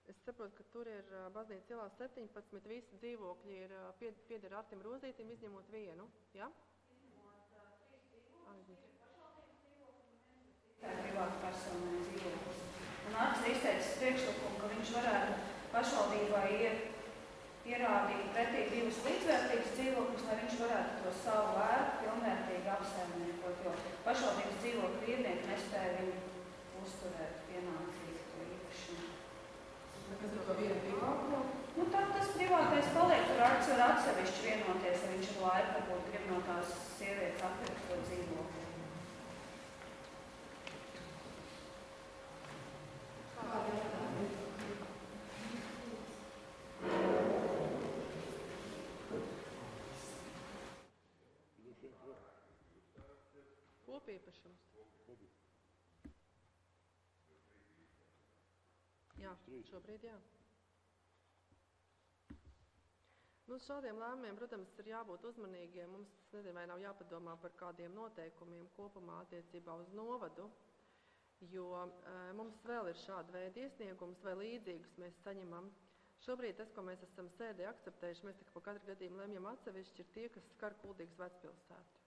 Es saprotu, ka tur ir baznīcas ielā 17, visi dzīvokļi ir pieder Artim Rozītim, izņemot vienu, ja? Tā ir privāta personai dzīvoklis. Un Arts ir izteicis priekšlikumu, ka viņš varētu pašvaldībai ierādīt pretī 2 līdzvērtīgus dzīvokļus, lai viņš varētu to savu ēku pilnvērtīgi apsaimniekot, jo pašvaldības dzīvokļu īrnieki nespēja viņu uzturēt pienācīgi to īpašumu. Kas ir to vienu privātu? Tad tas privātais paliek, tur Arts var atsevišķi vienoties, ja viņš ir laika, varbūt grib no tās sievietes atpirkt to dzīvokli. Kopīpašums. Jā, šobrīd jā. Šādiem lēmumiem, protams, ir jābūt uzmanīgiem. Mums, nezinu, vai nav jāpadomā par kādiem noteikumiem kopumā attiecībā uz novadu, jo mums vēl ir šāda veida iesniegums vai līdzīgus mēs saņemam. Šobrīd tas, ko mēs esam sēdē akceptējuši, mēs tikai pa katru gadījumu lemjam atsevišķi, ir tie, kas skar Kuldīgas vecpilsētu.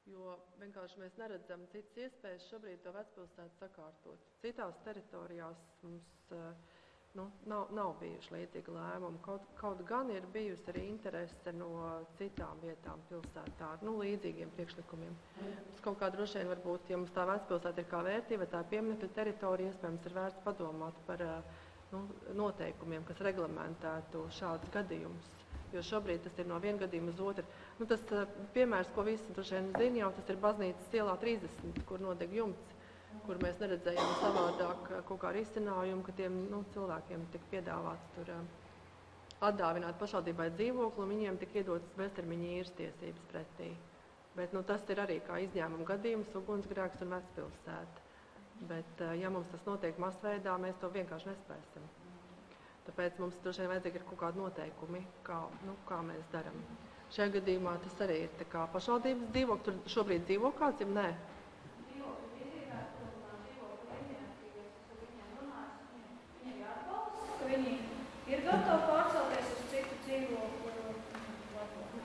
Jo vienkārši mēs neredzam citas iespējas šobrīd to vecpilsētu sakārtot. Citās teritorijās mums nav bijuši līdzīgi lēmumi. Kaut gan ir bijusi arī interese no citām vietām pilsētā ar līdzīgiem priekšlikumiem. Mums kaut kā droši vien varbūt, ja mums tā vecpilsēta ir kā vērtība, tā pieminekļa teritorija, iespējams ir vērts padomāt par noteikumiem, kas reglamentētu šādus gadījumus. Jo šobrīd tas ir no viena gadījuma uz otru. Tas piemērs, ko visi droši vien zina jau, tas ir baznīcas ielā 30, kur nodeg jumts, kur mēs neredzējām savādāk kaut kā risinājumu, ka tiem cilvēkiem tika piedāvāts tur atdāvināt pašvaldībai dzīvokli, un viņiem tika iedotas beztermiņa īres tiesības pretī. Bet tas ir arī kā izņēmuma gadījums, ugunsgrēks un vecpilsēta. Bet, ja mums tas notiek masveidā, mēs to vienkārši nespēsim. Tāpēc mums droši vien vajadzīgi ir kaut kādi noteikumi, kā mēs darām. Šajā gadījumā tas arī ir tā kā pašvaldības dzīvokļi. Tur šobrīd dzīvo kāds, ja nē? Dzīvokļi iedzīvētu, dzīvokļi ienāktīvies, ka viņiem runās, viņiem jāatbalsta, ka viņi ir gatavi pārcelties uz citu dzīvokli.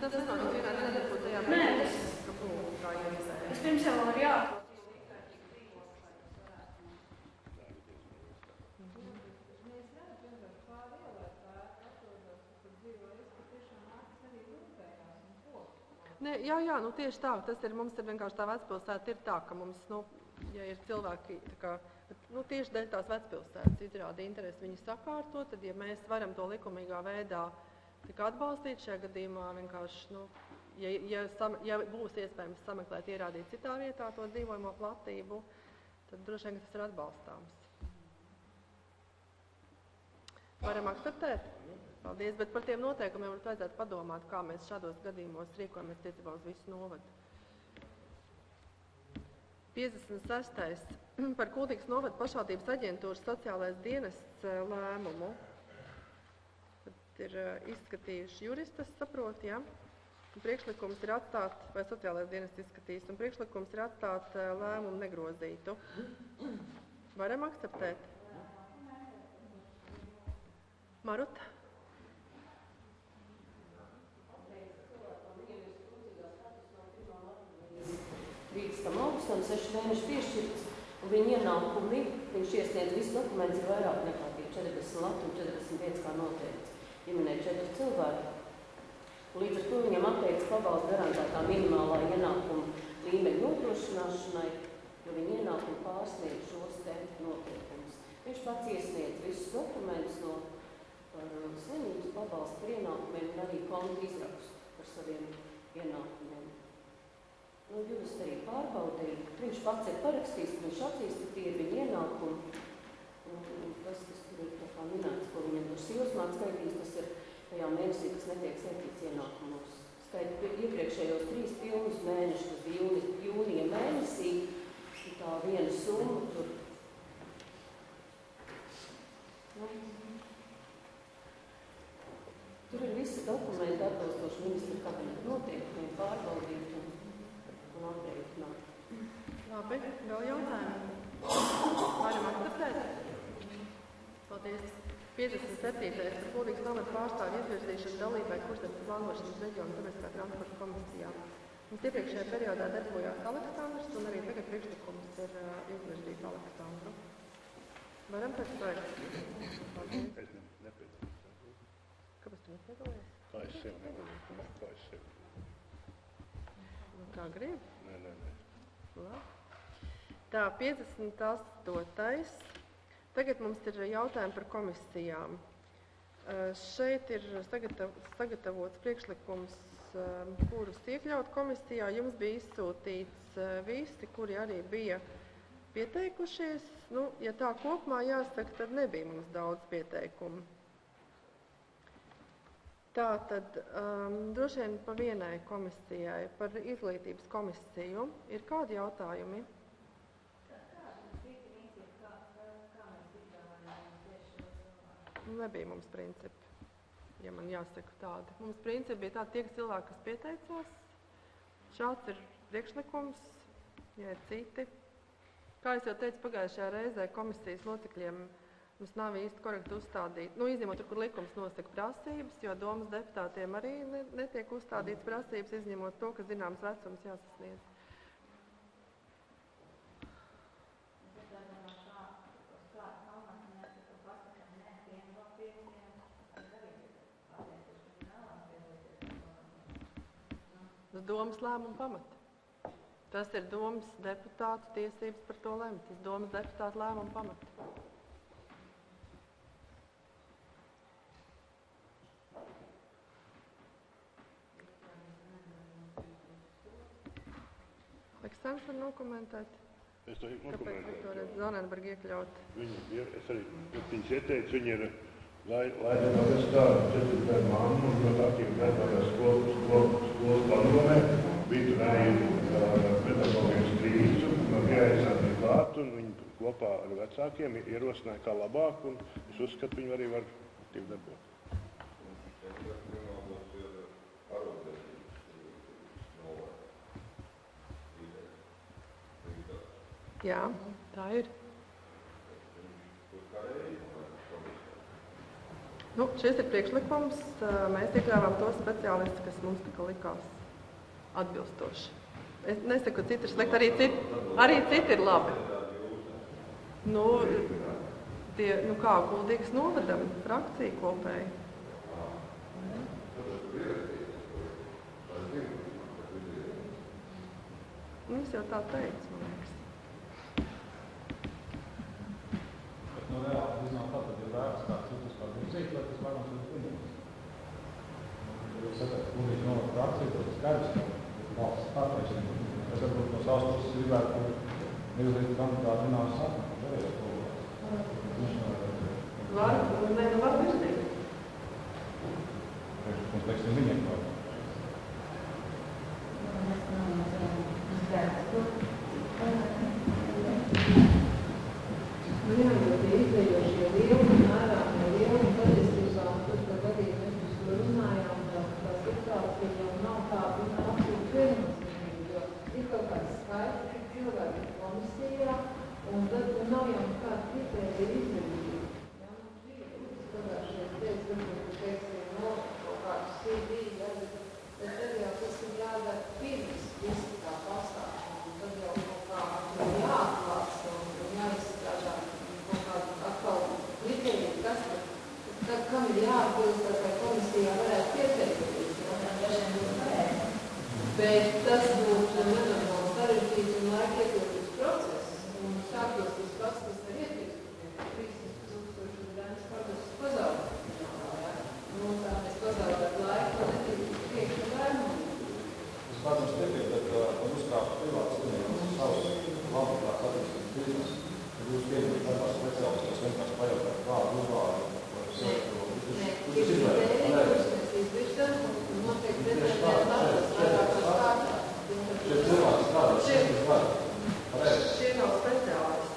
Tas nenotiek vienā nedarbot tajā brīdī, ka būtu kā iedzēja. Es pirms jau var jāatrod. Jā, tieši tā. Mums ir vienkārši tā vecpilsēta ir tā, ka mums, ja ir cilvēki, tieši dēļ tās vecpilsētas izrāda interesi viņu sakārtot, tad, ja mēs varam to likumīgā veidā atbalstīt, šajā gadījumā vienkārši, ja būs iespējams sameklēt, ierādīt citā vietā to dzīvojamo platību, tad droši vien, ka tas ir atbalstāms. Varam akceptēt? Paldies, bet par tiem noteikumiem vajadzētu padomāt, kā mēs šādos gadījumos rīkojamies tiecībā uz visu novadu. 56. Par Kuldīgas novada pašvaldības aģentūras sociālais dienests lēmumu. Tad ir izskatījuši juristas, saprot, ja? Priekšlikums ir atstāt, vai sociālais dienests izskatīs, un priekšlikums ir atstāt lēmumu negrozītu. Varam akceptēt? Maruta? Tam augustam 6 mēneši piešķirts, un viņa ienākumi, viņš iesniedz visu dokumentus, ir vairāk nekā 40 lati un 45 kā noteikts. Ģimenei 4 cilvēki. Līdz ar to viņam atteikts pabalsts garantētā minimālā ienākuma līmeņa nodrošināšanai, jo viņa ienākumi pārsniedz šos te noteikumus. Viņš pats iesniedz visus dokumentus par slimības pabalstu par ienākumiem un arī kontu izrakstu par saviem ienākumiem. Jūs arī pārbaudīja, viņš pats ir parakstījis, viņš atzīst, ka tie ir viņa ienākumi. Un tas, kas tur ir tā kā minēts, ko viņam tur silsmāt skaitīs, tas ir tajā mēnesī, kas netiek skaitīts ienākumos. Iepriekšējos 3 pilnus mēnešus, tas bija jūnija mēnesī, tā viena summa tur. Tur ir visi dokumenti atbilstoši ministra kabineta noteikumiem pārbaudīt un aprēķināt. Labi, vēl jautājumi? Varam akceptēt? Paldies. 57. Par Kuldīgas novada pārstāvju izvirzīšanu dalībai Kurzemes plānošanas reģionu sabiedriskā transporta komisijā. Mums iepriekšējā periodā darbojās Aleksandrs, un arī tagad priekšlikums ir izvirzīt Aleksandru. Varam pēc projekta? Es nepēc. Kāpēc tu nepiedalījies? Kā es sev nevaru? Kā es sev? Kā grib? Nē. Labi. Tā, 58. Tagad mums ir jautājumi par komisijām. Šeit ir sagatavots priekšlikums, kurus iekļaut komisijā. Jums bija izsūtīts visi, kuri arī bija pieteikušies. Ja tā kopumā jāsaka, tad nebija mums daudz pieteikumu. Tātad droši vien pa vienai komisijai, par izglītības komisiju, ir kādi jautājumi? Nebija mums principi, ja man jāsaka tādi. Mums principi bija tādi, tie cilvēki, kas pieteicās. Šāds ir priekšlikums, ja ir citi. Kā es jau teicu, pagājušajā reizē komisijas locekļiem mums nav īsti korekti uzstādīt, izņemot tur, kur likums nosaka prasības, jo domas deputātiem arī netiek uzstādīts prasības, izņemot to, ka zināms vecums jāsasniedz. Domas lēmumu pamata. Tas ir domas deputātu tiesības par to lemt. Tas domas deputātu lēmumu pamata. Aleksandrs var nokomentēt? Es to nokomentēju. Kāpēc Viktorija Zonenberga iekļaut? Es arī viņas ieteicu, viņi ir Laida Novestāra, 4. māmu, un ļoti aktīvi darbājās skolas padomē. Bija tur arī un viņi kopā ar vecākiem ierosināja kā labāk, un es uzskatu, viņi arī var aktīvi darbot. Jā, tā ir. Nu, šis ir priekšlikums. Mēs iekļāvām tos speciālistus, kas mums tika likās atbilstoši. Es nesaku, ka citi ir slikti, arī citi ir labi. Nu, kā Kuldīgas novadam, frakcija kopēji. Nu, es jau tā teicu, man liekas. Bet no reāli iznāk tā, tad ir vērts kā citus kā virzīt, lai tas vairums ir pieņemts. Jūs sakāt, Kuldīgas novada frakcija, tad skaidrs, ka valsts pārpēšana. Es varbūt no savas puses gribētu neuzlikt kandidātu vienās sasnāk. Var virzīt. Mums teiksim viņiem kaut. Nu jā, jo tie izdejošie lieli, mērām jau lieli, patiesībā, tur, kad arī mēs par to runājām, tā situācija jau nav tāda absolūti viennozīmīga, jo ir kaut kāds skaits, cik cilvēki ir komisijā, un tad nav jau kāda kritērija izdarība. Jā, mums bija pagājušajās teiks, varbūt, teiksim, no kaut kādu CV, bet tad jau tas ir jādara pirms visi tā pasākuma, un tad jau kaut kā jāatklāts un jāizstrādā kaut kādu atkal kritēriju, kas tad, kam ir jāatbilst, lai komisijā varētu pieteikties, bet tas būtu nenormāli sarežģīts un laika ietilpības process, un sākos tas pats, kas ar ietilpības 30,000 dēļas pārdas pazaudēt. Nu, tā mēs pazaudēt laiku, un netilpības priekšu lēmumu. Es kādams nepiedat, man uzkrāpt privāts studijas savus labākās attīstības biznes, kad jūs pieņemat darbā speciālistos vienkārši pajautāt, kādu uzvārdu. Nē, tieši tēļ, kurus mēs izvirzam, un noteikti detaļās labas vairākās kārtās. Šie cilvēki strādā, šie var. Šie nav speciālisti.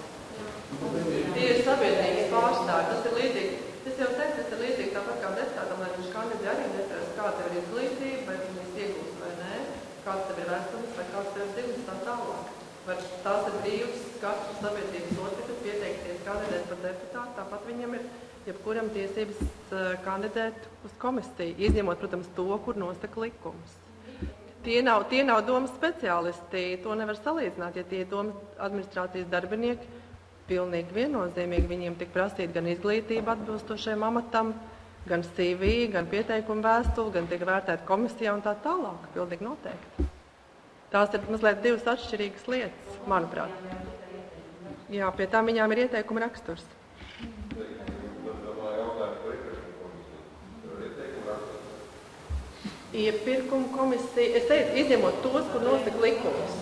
Tie ir sabiedrības pārstāvi. Tas ir līdzīgi. Es jau teicu, tas ir līdzīgi tāpat kā deputātam, lai viņš kandidē arī netrast, kā tev ir izglītība, vai viņas iegūst vai nē, kāds tev ir vēstures, vai kāds tev ir dzimums tā tālāk. Var tās ir brīvs katru sabiedrības locekli pieteikties kandidēt par deputātu, tāpat viņam ir jebkuram tiesības kandidēt uz komisiju, izņemot, protams, to, kur nosaka likums. Tie nav domas speciālisti, to nevar salīdzināt, ja tie ir domas administrācijas darbinieki, pilnīgi viennozīmīgi viņiem tik prasīt gan izglītība atbilstošajam amatam, gan CV, gan pieteikumu vēstuli, gan tiek vērtēt komisijā un tā tālāk, pilnīgi noteikti. Tās ir mazliet divas atšķirīgas lietas, manuprāt. Jā, pie tām viņām ir ieteikuma raksturs. Iepirkuma komisija, es teicu, izņemot tos, kur nosaka likums.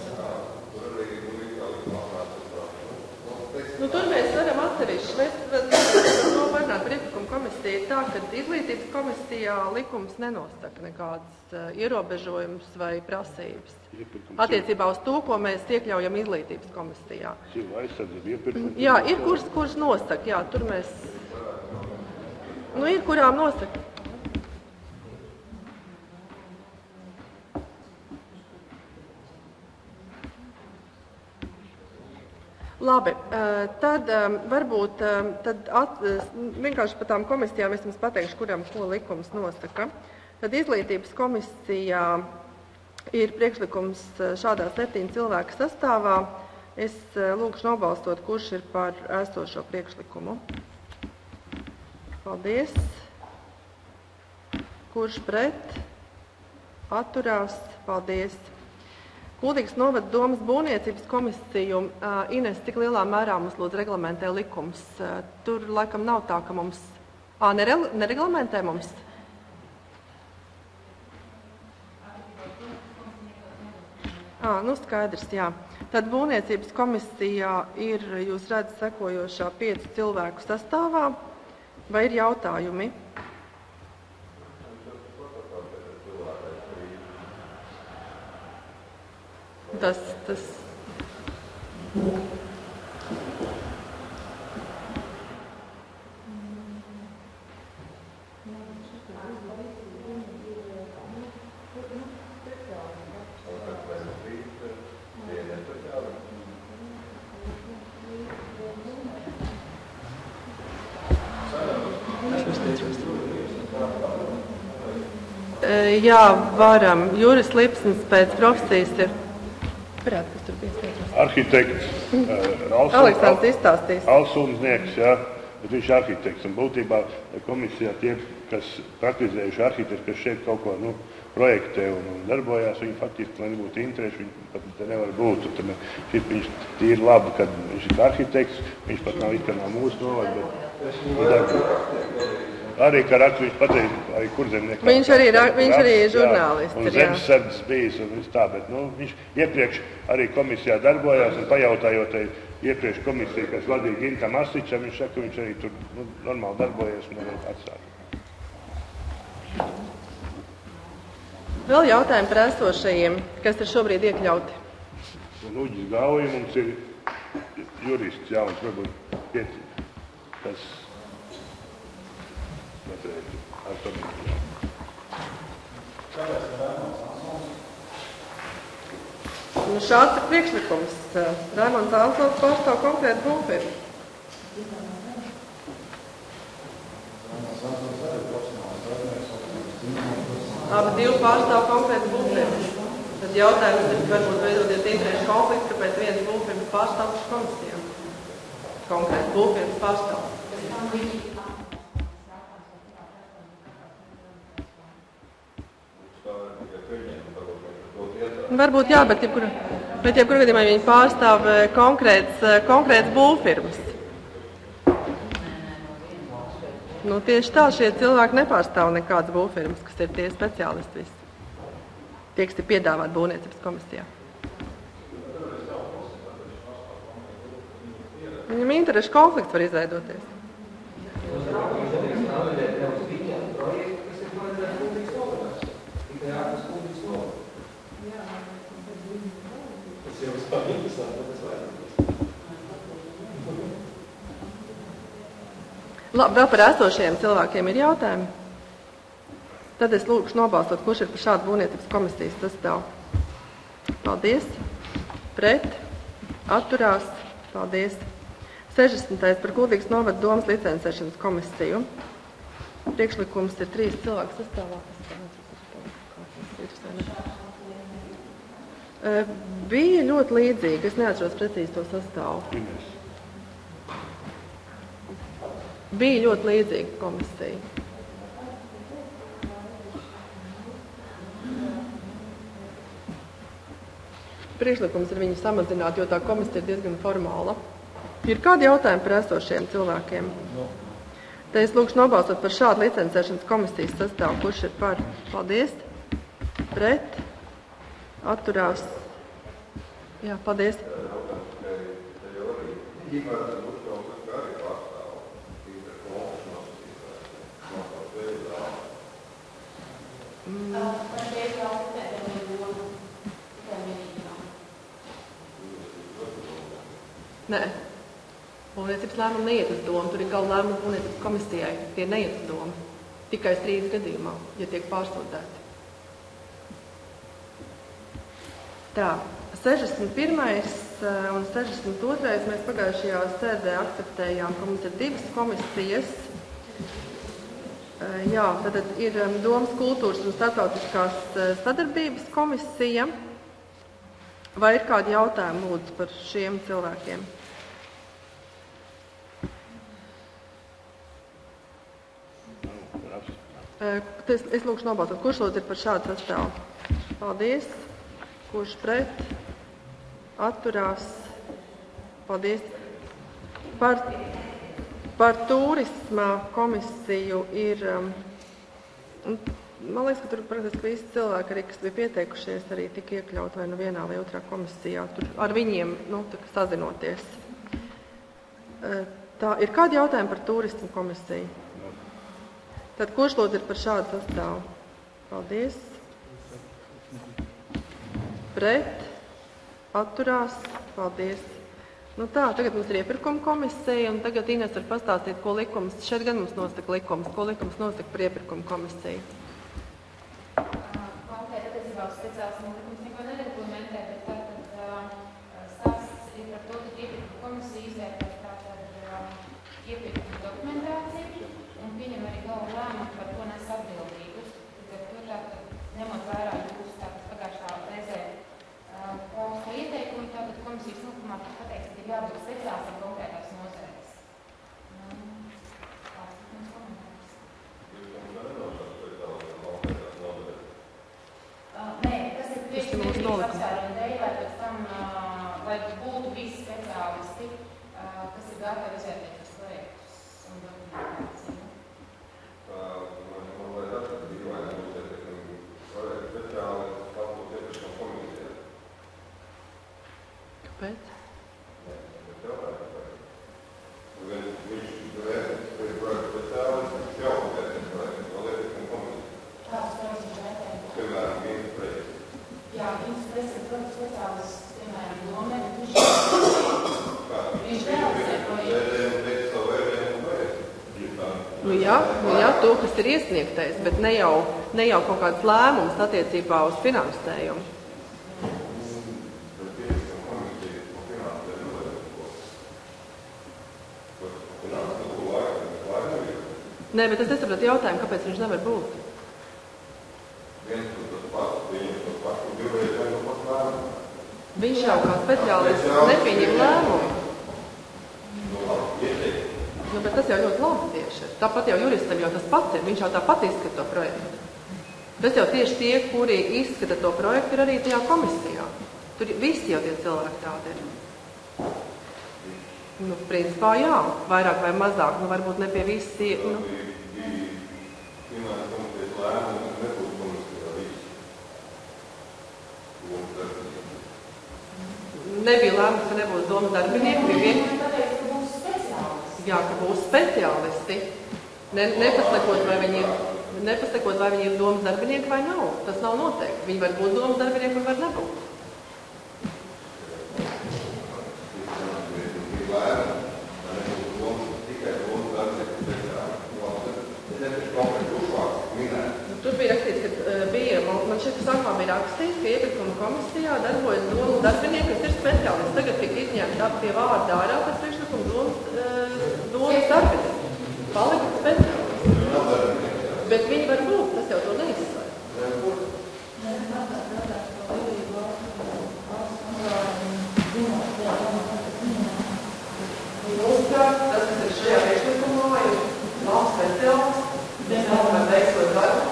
Nu, tur mēs varam atsevišķi. Mēs varam novērnāt par iepirkuma komisiju tā, ka izglītības komisijā likums nenosaka nekādas ierobežojumus vai prasības. Attiecībā uz to, ko mēs iekļaujam izglītības komisijā. Jā, ir kurs nosaka, jā, tur mēs... Nu, ir kurām nosaka. Labi, tad varbūt vienkārši par tām komisijām es jums pateikšu, kuram ko likums nosaka. Tad izglītības komisijā ir priekšlikums šādā 7 cilvēku sastāvā. Es lūkšu nobalstot, kurš ir par esošo priekšlikumu. Paldies. Kurš pret? Atturās. Paldies. Kuldīgas novada domas būvniecības komisiju, Ines, cik lielā mērā mums lūdzu reglamentē likums? Tur laikam nav tā, ka mums... Nereglamentē mums? Nu skaidrs, jā. Tad būvniecības komisijā ir, jūs redzat, sekojošā 5 cilvēku sastāvā. Vai ir jautājumi? Jā, varam. Juris Lipsns pēc profesijas ir. Varētu, kas tur pieskaitos. Arhitekts Aleksandrs izstāstīs. Alsumznieks, jā, bet viņš ir arhitekts. Un būtībā komisijā tie, kas praktizējuši arhitekts, kas šeit kaut ko projektē un darbojās, viņi faktiski, lai nebūtu interesi, viņi pat te nevar būt. Tad viņš tīri labi, kad viņš ir arhitekts, viņš pat nav it kā nav mūsu novada, bet arī kā rakstu viņš pateica, arī kurzemniekā. Viņš arī ir žurnālists. Un zemesardzes bijis un viss tā, bet viņš iepriekš arī komisijā darbojās un pajautājot iepriekš komisiju, kas vadīja Gintam Asičam, viņš saka, ka viņš arī tur normāli darbojas un arī atsāk. Vēl jautājumi par esošajiem, kas ir šobrīd iekļauti. Un Uģis Gauja mums ir jurists, jauns, varbūt piecīt, kas patreiz ar to mīļā. Šāds ir priekšlikums. Raimonds Ansons pārstāv konkrētu būvfirmu. Abi divi pārstāv konkrētu būvfirmu. Tad jautājums ir, varbūt veidoties interešu konflikts, kāpēc viens būvfirmas pārstāvs komisijā. Konkrēts būvfirmas pārstāvs. Varbūt jā, bet jebkurā gadījumā viņi pārstāv konkrēts būvfirmas. Tieši tā, šie cilvēki nepārstāv nekādas būvfirmas, kas ir tie speciālisti visi. Tie, kas ir piedāvāti būvniecības komisijā. Viņam interešu konflikts var izveidoties. Labi, vēl par esošajiem cilvēkiem ir jautājumi. Tad es lūkšu nobalstot, kurš ir par šādu būvniecības komisijas sastāvu. Paldies. Pret. Atturās. Paldies. 60. par Kuldīgas novada domas licencēšanas komisiju. Priekšlikums ir 3 cilvēku sastāvā. Bija ļoti līdzīgi. Es neatceros precīzi to sastāvu. Bija ļoti līdzīga komisija. Priekšlikums ir viņu samazināt, jo tā komisija ir diezgan formāla. Ir kādi jautājumi par esošiem cilvēkiem? Te es lūkšu nobalsot par šādu licencēšanas komisijas sastāvu. Kurš ir par? Paldies. Pret. Atturās. Jā, paldies. Nē. Būvniecības lēmumi neiet uz domu. Tur ir galva lēmumi būvniecības komisijai. Tie neiet uz domu. Tikai strīdus gadījumā, ja tiek pārsūdzēti. Tā, 61. un 62. mēs pagājušajā sēdē akceptējām, ka mums ir 2 komisijas. Jā, tad ir Domas kultūras un starptautiskās sadarbības komisija. Vai ir kādi jautājumi lūdzu par šiem cilvēkiem? Es lūkšu nobalsot, kurš lūdzu ir par šādu sastāvu? Paldies. Kurš pret? Atturās? Paldies. Par turisma komisiju ir, man liekas, ka tur praktiski visi cilvēki, arī, kas bija pieteikušies, arī tika iekļaut vai nu vienā vai otrā komisijā, tur ar viņiem, sazinoties. Tā, ir kādi jautājumi par turisma komisiju? Tad kurš lūdzu ir par šādu sastāvu? Paldies. Pret. Atturās. Paldies. Tagad mums ir iepirkuma komisija, un tagad Ines var pastāstīt, ko likums, šeit gan mums nosaka likums, ko likums nosaka par iepirkuma komisiju. Konkrēti attiecībā uz speciāls nolikums neko nereglamentē, bet tātad stāsts ir par to, ka iepirkuma komisija izvērtē tātad iepirkuma dokumentāciju un pieņem arī galvu lēmumu, par ko nes atbildību. Tātad komisijas likumā pateiks, ka ir jābūt speciālistam konkrētās nozarēs. Nē, tas ir tieši neatkarības apsvērumu dēļ, lai pēc tam, lai būtu visi speciālisti, kas ir gatavi izvērtēt šos projektus un dokumentāciju. Man vajag atrast dīvaini būtu, teikam, projektu speciālisti papūt iepriekšām komisijā. Kāpēc? Nē, bet jautājums vajag. Viņš vērtīs projektu speciālisti, jau vērtīs projektu, vēl iepriekšām komisijā. Kādas projekts viņš vērtē? Piemēram, viens projekts. Jā, viens projekts ir projekts speciālists, piemēram, domē, viņš realizē Nu jā, to, kas ir iesniegtais, bet ne jau kaut kāds lēmums attiecībā uz finansējumu. Nē, bet es nesapratu jautājumu, kāpēc viņš nevar būt. Viņš jau kā speciālists nepieņem lēmumu. Nu, bet tas jau ļoti labi tieši. Tāpat jau juristam jau tas pats ir. Viņš jau tāpat izskata to projektu. Tas jau tieši tie, kuri izskata to projektu, ir arī tajā komisijā. Tur visi jau tie cilvēki tādi ir. Nu, principā jā, vairāk vai mazāk, nu varbūt ne pie visi. Nu. Nebija lēmums, ka nebūs domas darbinieki, bija vienkārši. Jā, ka būs speciālisti, nepasakot, vai viņi ir domas darbinieki vai nav. Tas nav noteikti. Viņi var būt domas darbinieki un var nebūt. Tur bija rakstīts, ka man šeit sākumā bija rakstīts, ka iepirkuma komisijā darbojas domas darbinieki, kas ir speciālisti. Tagad tika izņemta pie vārda ārā pēc priekšlikuma domas darbinieki. Palika speciālisti. Bet viņi var būt, tas jau to neizsver. Uzskāt, tas, kas ir šajā priekšlikumā, ir labs speciālists, mēs varam veikot darbu.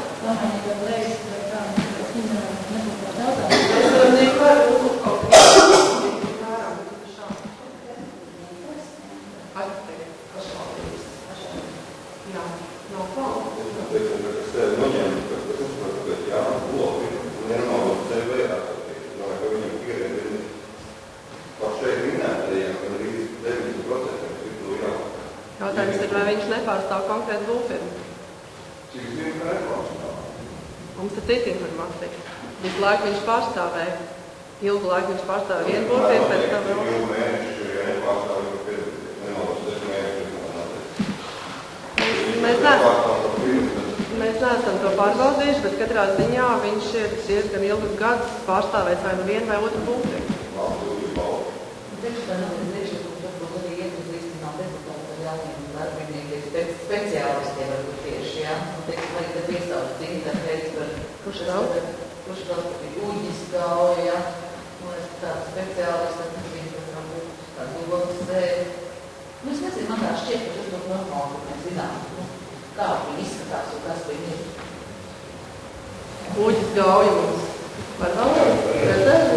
Jautājums ir, vai viņš nepārstāv konkrētu būvfirmu. Mums ir cita informācija. Visu laiku viņš pārstāvēja. Ilgu laiku viņš pārstāvēja vienu būvfirmu, pēc tam vēl. Mēs neesam to pārbaudījuši, bet katrā ziņā viņš ir diezgan ilgus gadus pārstāvējis vai nu vienu vai otru būvfirmu. Speciālistiem varbūt tieši, jā. Un teiksim, arī tad iestādes cīnīt teikt par kurš daudz bija Uģis Gauja, jā. Un es tādu speciālistu, tad viņi var būt kādu domas dēļ. Nu, es nezinu, man tā šķiet, ka tas būtu normāli, ka mēs zinām, kā viņi izskatās un kas viņi ir. Uģis Gauja mums var vēl redzēt?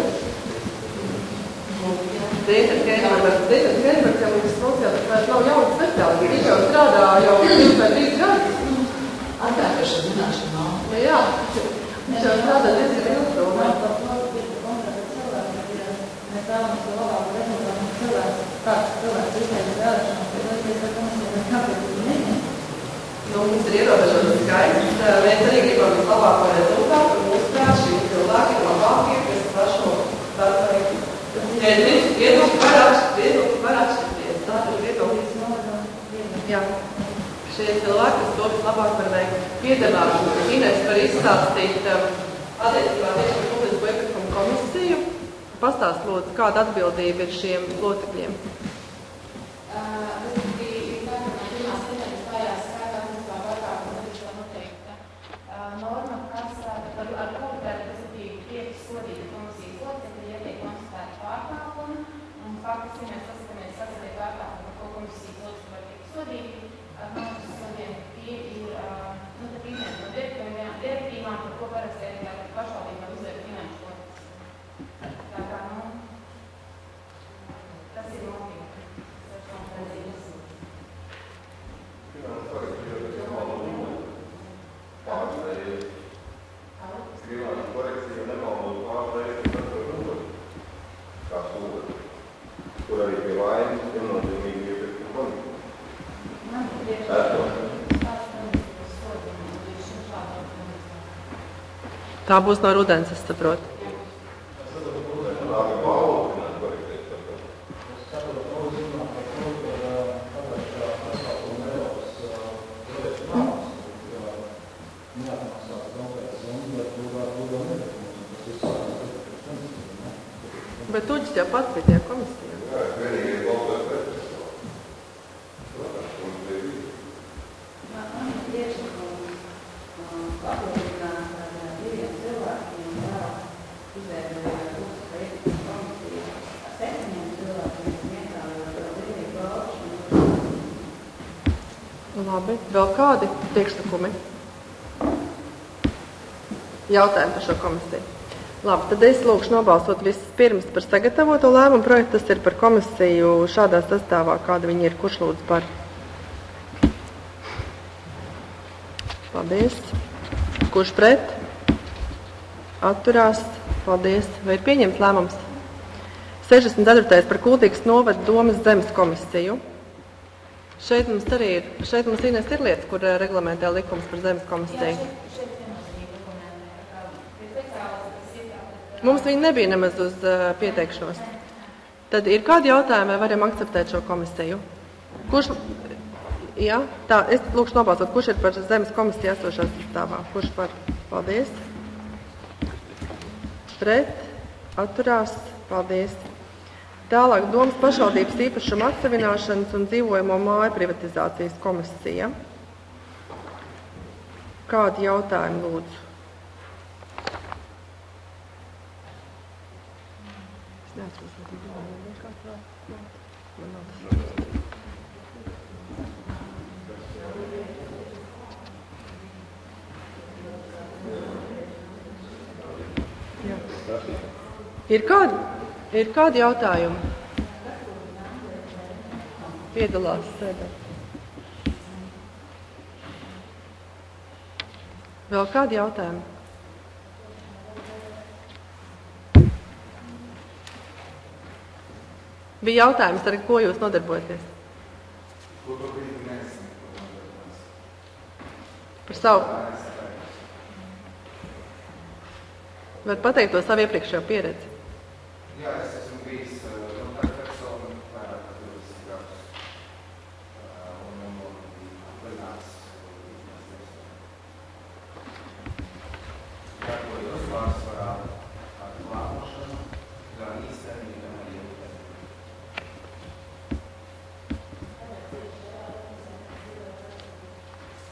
Dēļas Henbergs, ja mums sociālais vairs nav jauns speciālists, viņš jau strādā jau 2 vai 3 gadus. Atkārtoša zināšana nav. Jā, viņš jau strādā diezgan ilgi. Mēs vēlamies to labāku rezultātu cilvēks, kāds cilvēks izteicis vēlēšanās, bet es komisijai kāpēc viņi neņem. Nu, mums ir ierobežots skaits. Mēs arī gribam vislabāko rezultātu, un mūsuprāt šī cilvēki ir labākie, kas var šo darbu veikt. Viedokļi var atšķirties. Tātad viedokļi. Jā. Šie cilvēki, kas to vislabāk var veikt. Piedāvāšu Ines par izstāstīt attiecībā tieši par publisko iepirkumu komisiju. Pastāst, lūdzu, kāda atbildība ir šiem locekļiem? Norma, kas ar kuru tad, kas bija 5 sodīti komisijas locekļi, ja tiek konstatēti pārkāpumi, faktiski, ja mēs saskatāmies sasniegt vērtājumu par ko komisijas lūdzu var tikt sodīti. Naudas sodiem tie ir izņemti no direktīvām, par ko parasti arī pašvaldībā uzliek finanšu kodas. Tā kā, tas ir motīvi. Finanšu korekcija nemaldos pārreiz kā sūda, kur arī pie vainas viennozīmīgi iepirkti konti. Tā būs no rudens, es saprotu. Bet Uģis jau pats bija tie komisijā. Jā, vienīgi balsot pēc. Man ir priekšlikums papildināt ar diviem cilvēkiem, izveidojot mūsu projektu komisiju ar 7 cilvēkiem, iekļaujot dzīvību balšanu. Labi, vēl kādi priekšlikumi? Jautājumi par šo komisiju. Labi, tad es lūkšu nobalsot vispirms par sagatavoto lēmumu projektu. Tas ir par komisiju šādā sastāvā, kāda viņi ir. Kurš lūdzu par? Paldies. Kurš pret? Atturās. Paldies. Vai ir pieņemts lēmums? 64. par Kuldīgas novada domas zemes komisiju. Šeit mums arī ir, Inés, ir lietas, kur reglamentē likums par zemes komisiju. Mums viņi nebija nemaz uz pieteikšanos. Tad ir kādi jautājumi, vai varam akceptēt šo komisiju? Kurš, jā, tā, es lūkšu nobalsot, kurš ir par zemes komisiju esošā sastāvā? Kurš par? Paldies. Pret, atturās, paldies. Tālāk domas pašvaldības īpašuma atsavināšanas un dzīvojamo māju privatizācijas komisija. Kādi jautājumi lūdzu? Ir kādi jautājumi? Piedalās sēdē. Vēl kādi jautājumi? Bija jautājums, ar ko jūs nodarbojaties? Par savu? Var pateikt to savu iepriekšējo pieredzi? Jā, es esmu bijis kontaktpersona vairāk kā 20 gadus. Un plenāts darbojos pārsvarā ar plānošanu, gan īstermiņu, gan arī ilgtermiņu.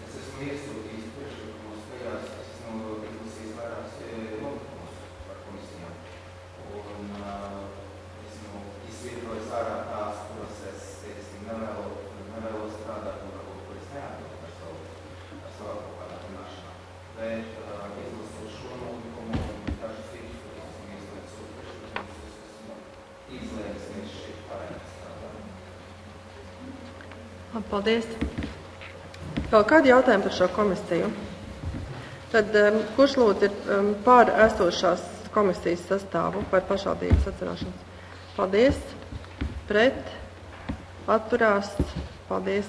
Es esmu iesūtījis priekšlikumus, tajās es esmu izlasījis vairākus notikumus par komisijām. Un esmu izvietojis ārā tās, kuras es, teiksim, nevēlos strādāt, un varbūt, kur es neatbildu ar savu kaut kādā runāšanā. Bet izlasot šo notikumu un dažas citus, kuras esmu izlēmis uz priekšlikumus, es esmu izlēmis viņš šeit pareizi strādāt. Paldies. Vēl kādi jautājumi par šo komisiju? Tad kurš lūdzu ir pār esošās komisijas sastāvu par pašvaldības atzināšanas? Paldies. Pret. Atturās. Paldies.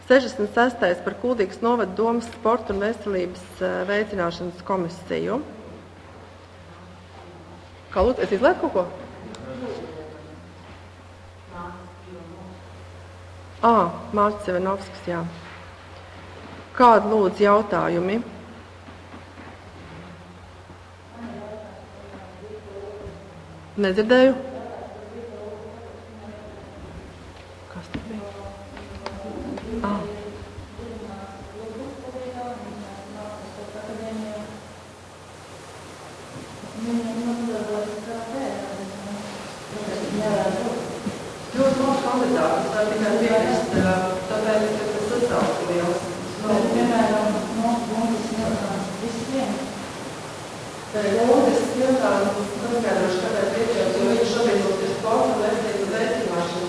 66. par Kuldīgas novada domas sporta un veselības veicināšanas komisiju. Kā lūdzu, es izlēku kaut ko? Mārcis Ivanovskis, jā. Kādi lūdzu jautājumi? Nedzirdēju. Kas tur bija? kandidātus, var tikai piekrist, tāpēc, ka tas sastāvs ir liels. Piemēram, Bundes jautājums visi vieni. Bundes jautājums paskaidrošu, kāpēc iekļauts, jo viņš šobrīd mums ir sporta un veselības veicināšana.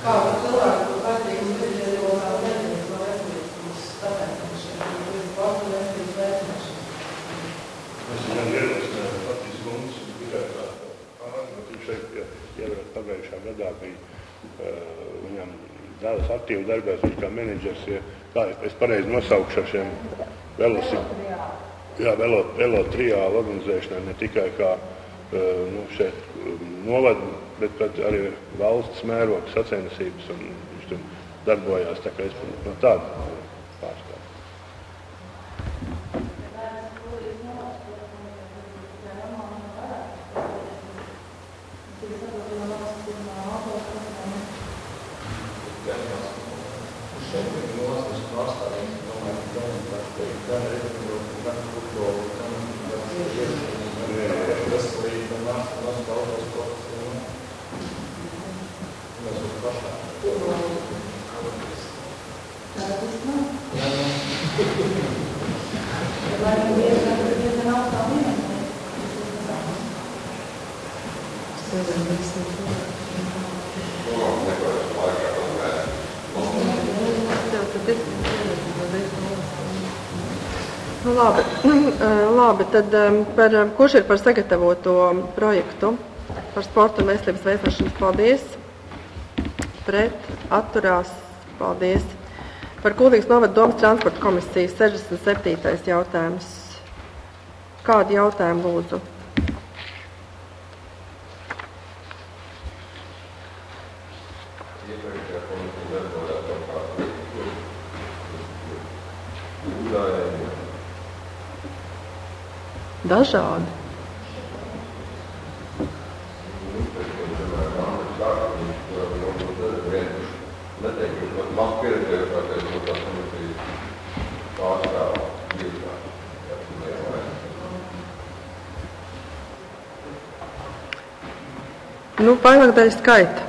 Kādu cilvēku, kur vajadzīgs virzienu, vēl vajadzīgs no veselības, mums tāpēc šeit ir sporta un veselības veicināšana. Mēs viņam ierosinājām Latvijas Bundes un tikai tā bet viņš šeit ievērot pagājušā gadā bija viņam dēls aktīvi darbēs, viņš kā menedžers, kā es pareizi nosaukšu ar šiem velo triālu organizēšanai, ne tikai kā šeit novadu, bet pat arī valsts mēroga sacensības, un viņš tur darbojās, tā kā es no tādu pārstāvu. Labi, tad kurš ir par sagatavoto projektu par sporta un veselības veicināšanas? Paldies. Pret, atturās, paldies. Par Kuldīgas novada domas transporta komisijas 67. jautājums. Kādi jautājumi lūdzu? Dažādi. Vairāk daļa skaita.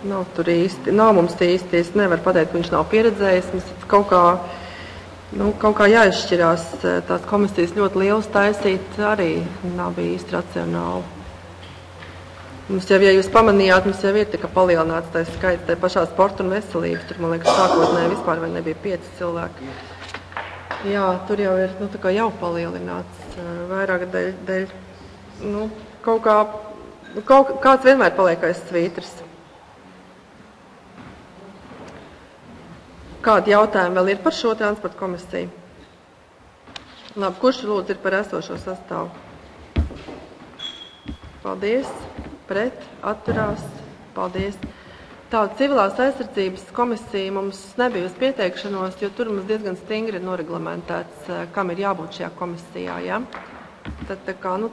Nav tur īsti, nav mums īsti, es nevaru pateikt, ka viņš nav pieredzējis. Mums kaut kā jāizšķirās, tās komisijas ļoti lielas taisīt arī nav bija īsti racionāli. Mums jau, ja jūs pamanījāt, mums jau ir tika palielināts tā skaits, tā pašā sporta un veselības, tur, man liekas, sākotnēji vispār vai nebija 5 cilvēki. Jā, tur jau ir, tā kā jau palielināts vairāk daļ, kaut kā, kāds vienmēr paliek aiz svītras. Kādi jautājumi vēl ir par šo transporta komisiju? Labi, kurš lūdzu ir par esošo sastāvu? Paldies. Pret, atturās. Paldies. Tāda civilās aizsardzības komisija mums nebija uz pieteikšanos, jo tur mums diezgan stingri ir noreglamentēts, kam ir jābūt šajā komisijā. Ja? Tad,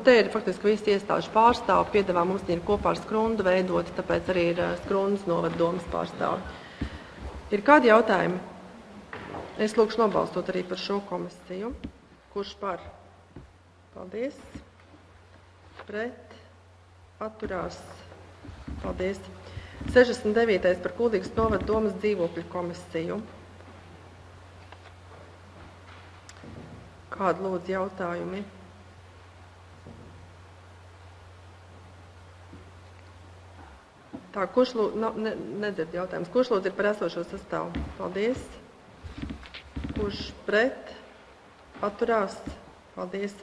te ir faktiski visi iestāžu pārstāvi, piedāvā mums ir kopā ar Skrundu veidoti, tāpēc arī ir Skrundas novada domas pārstāvi. Ir kādi jautājumi? Es lūkšu nobalstot arī par šo komisiju. Kurš par? Paldies. Pret. Atturās. Paldies. 69. par Kuldīgas novada domas dzīvokļu komisiju. Kādi lūdzu jautājumi? Tā, kurš lūdzu, nedzird jautājums. Kurš lūdzu ir par esošo sastāvu? Paldies. Kurš pret? Atturās? Paldies.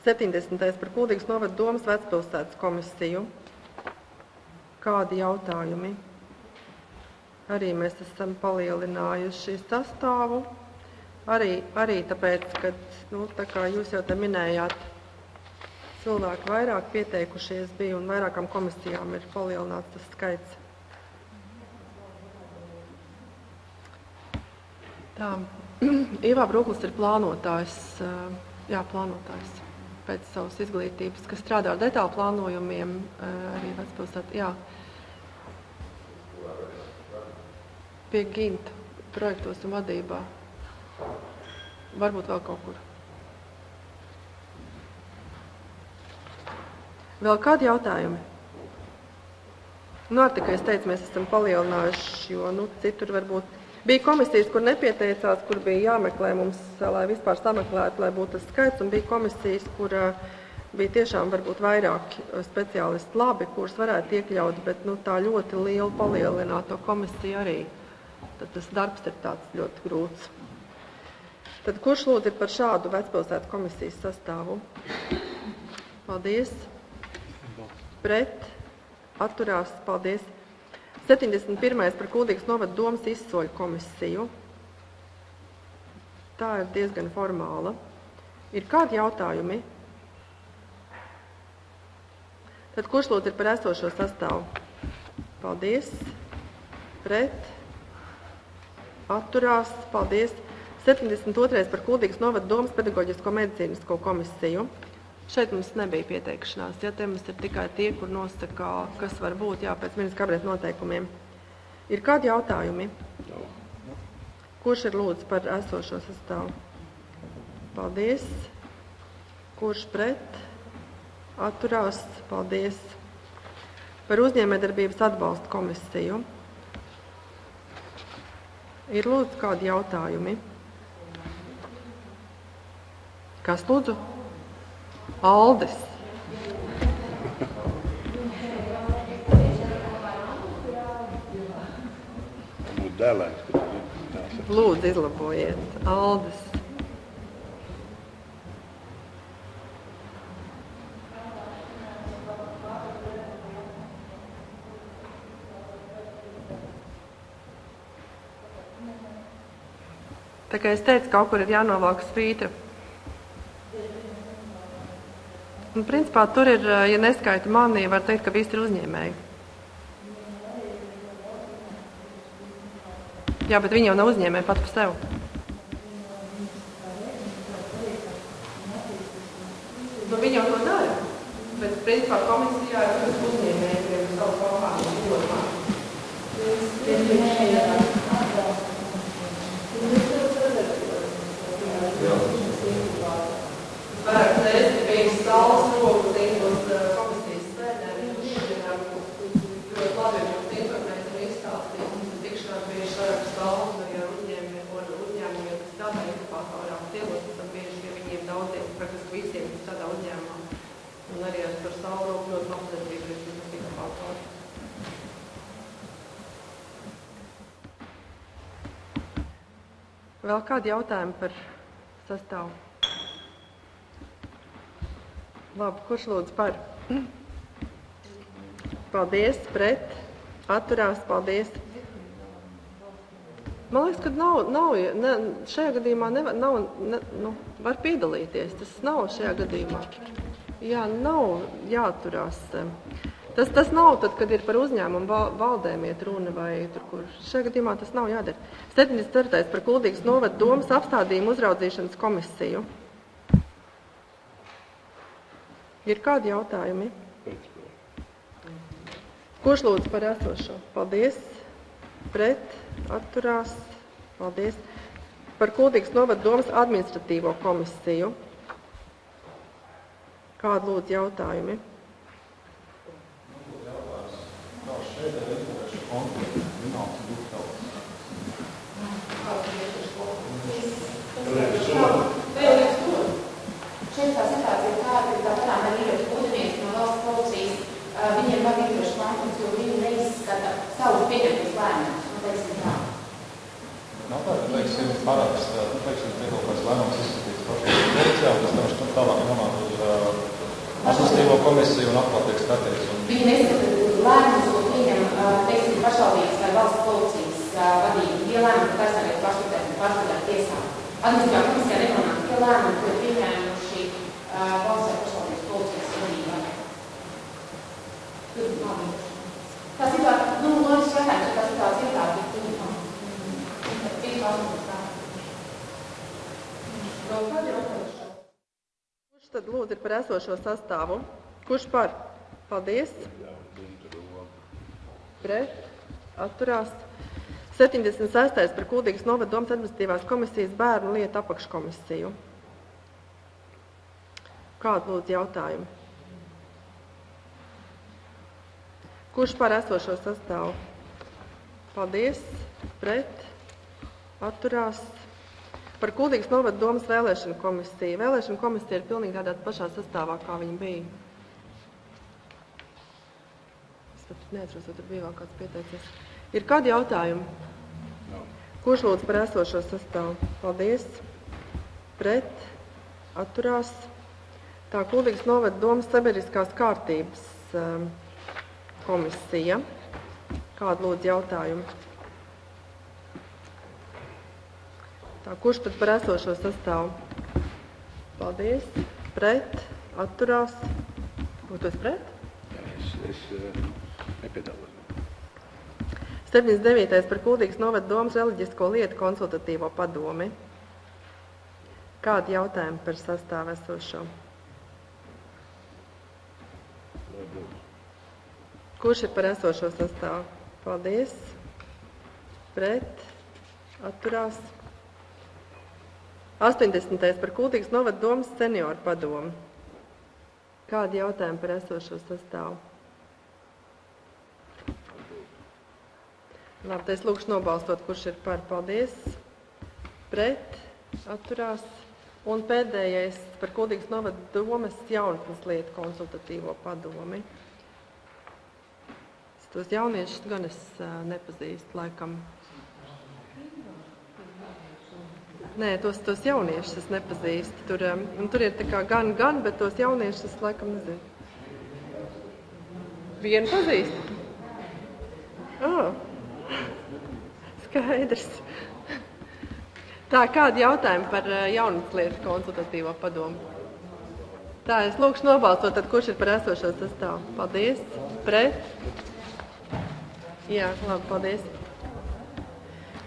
70. par Kuldīgas novada domas vecpilsētas komisiju. Kādi jautājumi? Arī mēs esam palielinājuši sastāvu. Arī tāpēc, ka, tā kā jūs jau te minējāt, cilvēki vairāk pieteikušies bija un vairākām komisijām ir palielināts tas skaits. Tā, Ivā Bruklis ir plānotājs, plānotājs pēc savas izglītības, kas strādā ar detālu plānojumiem, arī vecpilsētā, pie Ginta projektos un vadībā. Varbūt vēl kaut kur. Vēl kādi jautājumi? Nu, ar tikai es teicu, mēs esam palielinājuši, jo, citur varbūt bija komisijas, kur nepieteicās, kur bija jāmeklē mums, lai vispār sameklētu, lai būtu tas skaits, un bija komisijas, kur bija tiešām varbūt vairāk speciālisti labi, kurus varētu iekļaut, bet tā ļoti liela palielināto komisiju arī. Tad tas darbs ir tāds ļoti grūts. Tad kurš lūdzu ir par šādu Vecpilsētu komisijas sastāvu? Paldies. Pret. Atturās. Paldies. 71. par Kuldīgas novada domas izsoļu komisiju. Tā ir diezgan formāla. Ir kādi jautājumi? Tad kurš lūdzu ir par esošo sastāvu? Paldies. Pret. Atturās. Paldies. 72. par Kuldīgas novada domas pedagoģisko medicīnisko komisiju. Šeit mums nebija pieteikšanās, te mums ir tikai tie, kur nosaka, kas var būt, pēc ministra kabineta noteikumiem. Ir kādi jautājumi? Kurš ir lūdzu par esošo sastāvu? Paldies. Kurš pret? Atturās. Paldies. Par uzņēmējdarbības atbalstu komisiju. Ir lūdzu kādi jautājumi? Kas lūdzu? Aldis. Lūdzu, izlabojiet. Aldis. Tā kā es teicu, kaut kur ir jānovāk svītra. Un, principā, tur ir, ja neskaita mani, var teikt, ka visi ir uzņēmēji. Jā, bet viņi jau nav uzņēmēji pat par sevi. Viņi jau to dara. Bet, principā, komisijā ir uzņēmēji, kuriem ir savu kompāniju domā. Vairāk reizi bija stāvs rokas tīklos komisijas sēdē, viņš ļoti labi mums informēs un izstāstīs. Mums ir tikšanās bieži vairāk stāvs arī ar uzņēmumiem, kas tādā inkubātorā ciemos, esam bieži pie viņiem daudziem, praktiski visiem, kas tādā uzņēmumā. Un arī ar par stāvu roku ļoti labsadarbību ir šis inkubātori. Vēl kādi jautājumi par sastāvu? Labi, kurš lūdzu par? Paldies, pret, atturās, paldies. Man liekas, ka šajā gadījumā var piedalīties. Tas nav šajā gadījumā. Jā, nav jāturās. Tas nav tad, kad ir par uzņēmumu valdēm iet runa vai tur, kur. Šajā gadījumā tas nav jādara. 74. par Kuldīgas novada domas apstādījumu uzraudzīšanas komisiju. Ir kādi jautājumi? Kurš lūdzu par esošo? Paldies. Pret. Atturās. Paldies. Par Kuldīgas novada domas administratīvo komisiju. Kādi lūdzu jautājumi? Šeit tā situācija ir tāda, ka tāpēc arī ir ūdenieki no valsts policijas, viņiem vajag īpaši kvantus, jo viņi neizskata savus pieņemtus lēmumus. Nav tā, ka, teiksim, parakst, teiksim, te kaut kāds lēmums izskatīts pašiem policijā, un tas tālāk nonāk uz administratīvo komisiju un atkal tiek skatīts. Viņi neskata lēmumus, ko pieņem, teiksim, pašvaldības vai valsts policijas vadība. Tie lēmumi, kas tagad pārskatāt tiesā. Administratīvā komisijā nenonāk tie lēmumi, ko pieņēmuši valsts vai pašvaldības policijas vadība. Tur nav vienkārši. Tā situācija, loģiski jautājums, ka tā situācija ir tāda, Kurš tad lūdzu ir par esošo sastāvu? Kurš par? Paldies. Pret. Atturās. 76. par Kuldīgas novada domas administratīvās komisijas bērnu lietu apakškomisiju. Kādu lūdzu jautājumu? Kurš par esošo sastāvu? Paldies. Pret. Atturās. Par Kuldīgas novada domas vēlēšanu komisiju. Vēlēšanu komisija ir pilnīgi tādā pašā sastāvā, kā viņa bija. Es pat neatceros, vai tur bija vēl kāds pieteicies. Ir kādi jautājumi? Kurš lūdzu par esošo sastāvu? Paldies. Pret. Atturās. Tā Kuldīgas novada domas sabiedriskās kārtības komisija. Kādu lūdzu jautājumu? Tā, kurš tad par esošo sastāvu? Paldies. Pret. Atturās. Būtu es pret? Es nepiedalos. 79. par Kuldīgas novada domas reliģisko lietu konsultatīvo padomi. Kādi jautājumi par sastāvu esošo? Kurš ir par esošo sastāvu? Paldies. Pret. Atturās. 80. par Kuldīgas novada domas senioru padomu. Kādi jautājumi par esošo sastāvu? Labi, es lūkšu nobalstot, kurš ir par. Paldies. Pret. Atturās. Un pēdējais par Kuldīgas novada domas jaunatnes lietu konsultatīvo padomi. Tos jauniešus gan es nepazīstu, laikam. Nē, tos jauniešus es nepazīstu. Tur ir tā kā gan, bet tos jauniešus es laikam nezinu. Vienu pazīstu? Skaidrs. Tā, kādi jautājumi par jaunatnes lietu konsultatīvo padomu? Tā, es lūkšu nobalstot, tad kurš ir par esošo sastāvu? Paldies. Pret. Jā, labi, paldies.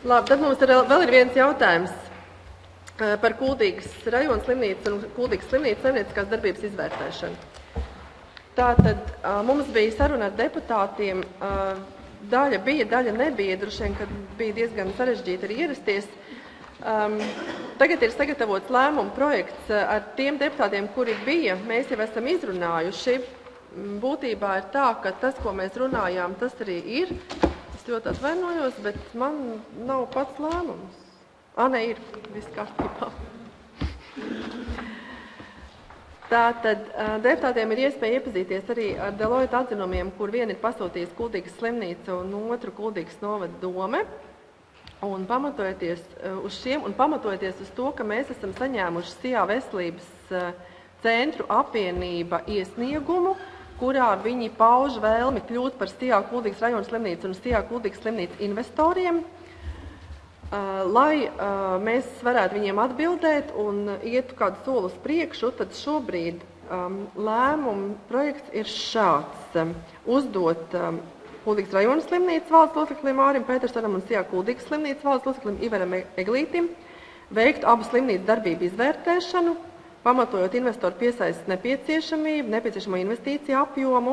Labi, tad mums vēl ir viens jautājums par Kuldīgas rajona slimnīcu un Kuldīgas slimnīcas saimnieciskās darbības izvērtēšanu. Tātad mums bija saruna ar deputātiem, daļa bija, daļa nebija, droši vien, kad bija diezgan sarežģīti arī ierasties. Tagad ir sagatavots lēmuma projekts ar tiem deputātiem, kuri bija, mēs jau esam izrunājuši. Būtībā ir tā, ka tas, ko mēs runājām, tas arī ir. Es ļoti atvainojos, bet man nav pats lēmums. Nē, ir viss kārtībā. Tātad deputātiem ir iespēja iepazīties arī ar Deloitte atzinumiem, kur viena ir pasūtījis Kuldīgas slimnīca un otru Kuldīgas novada dome. Un pamatojoties uz šiem un pamatojoties uz to, ka mēs esam saņēmuši SIA veselības centru apvienība iesniegumu, kurā viņi pauž vēlmi kļūt par SIA Kuldīgas rajona slimnīcu un SIA Kuldīgas slimnīcu investoriem, lai mēs varētu viņiem atbildēt un ietu kādu soli uz priekšu, tad šobrīd lēmuma projekts ir šāds. Uzdot Kuldīgas rajona slimnīcas valsts loceklim Mārim Petersoram un SIA Kuldīgas slimnīcas valsts loceklim Ivaram Eglītim veikt abu slimnīcu darbību izvērtēšanu, pamatojot investoru piesaistes nepieciešamo investīciju apjomu,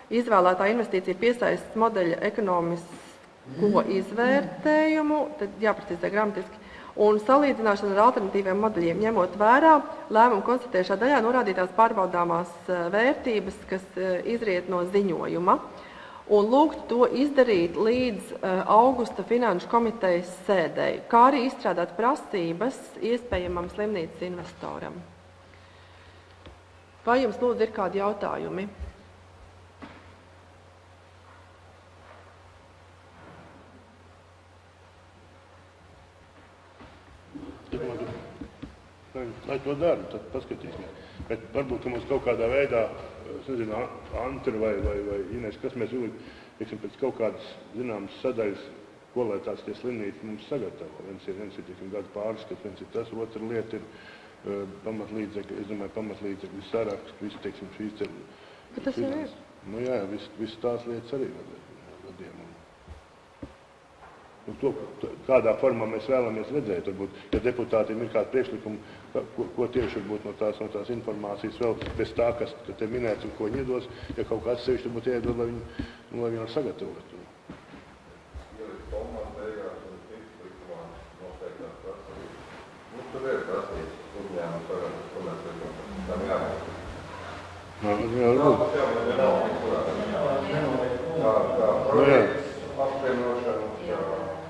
izvēlētā investīcija piesaistes modeļa ekonomisko izvērtējumu, tad jāprecizē gramatiski, un salīdzināšanu ar alternatīviem modeļiem, ņemot vērā lēmumu konstatējušā daļā norādītās pārbaudāmās vērtības, kas izriet no ziņojuma, un lūgt to izdarīt līdz augusta finanšu komitejas sēdei, kā arī izstrādāt prasības iespējamam slimnīcas investoram. Vai jums lūdzu ir kādi jautājumi? Lai to dara, tad paskatīsimies. Bet varbūt, ka mums kaut kādā veidā, es nezinu, Antra vai Ines, kas mēs teiksim, pēc kaut kādas zināmas sadaļas, ko lai tāds tie slimnīca mums sagatavo. Viens ir teiksim, gadu pārskats, viens ir tas, otra lieta ir pamatlīdzekļi, es domāju, pamatlīdzekļi saraksts, visu, teiksim, šīs ir. Bet tas jau ir. Nu jā, viss tās lietas arī vadiem. Un to, kādā formā mēs vēlamies redzēt, varbūt, ja deputātiem ir kādi priekšlikumi, ko tieši varbūt no tās informācijas vēl pēc tā, kas te minēts un ko viņi iedos, ja kaut kāds sevišķi varbūt iedod, lai viņi var sagatavot. Ja līdz tomām beigās un tiks likumā noteiktās prasības, tur ir prasības uzņēmums varam, ko mēs likumā, tam jābūt. Jā, varbūt.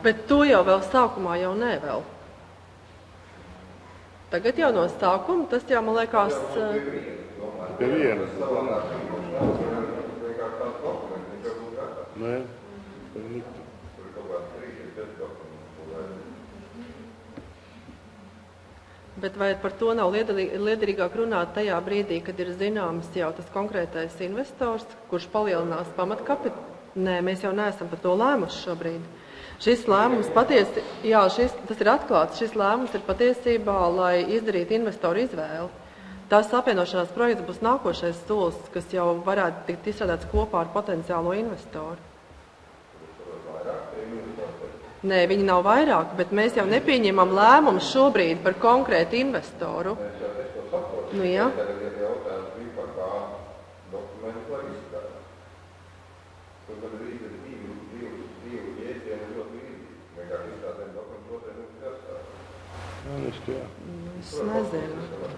Bet to jau vēl sākumā jau nevēl. Tagad jau no sākuma, tas jau, man liekas... Pie viena. Nē, par niktu. Bet vai par to nav liederīgāk runāt tajā brīdī, kad ir zināms jau tas konkrētais investors, kurš palielinās pamatkapitālu? Nē, mēs jau neesam par to lēmuši šobrīd. Šis lēmums patiesi, jā, tas ir atklāts, šis lēmums ir patiesībā, lai izdarītu investoru izvēli. Tās apvienošanās projekts būs nākošais solis, kas jau varētu tikt izstrādāts kopā ar potenciālo investoru. Nē, viņi nav vairāk, bet mēs jau nepieņemam lēmumu šobrīd par konkrētu investoru. Nu, jā.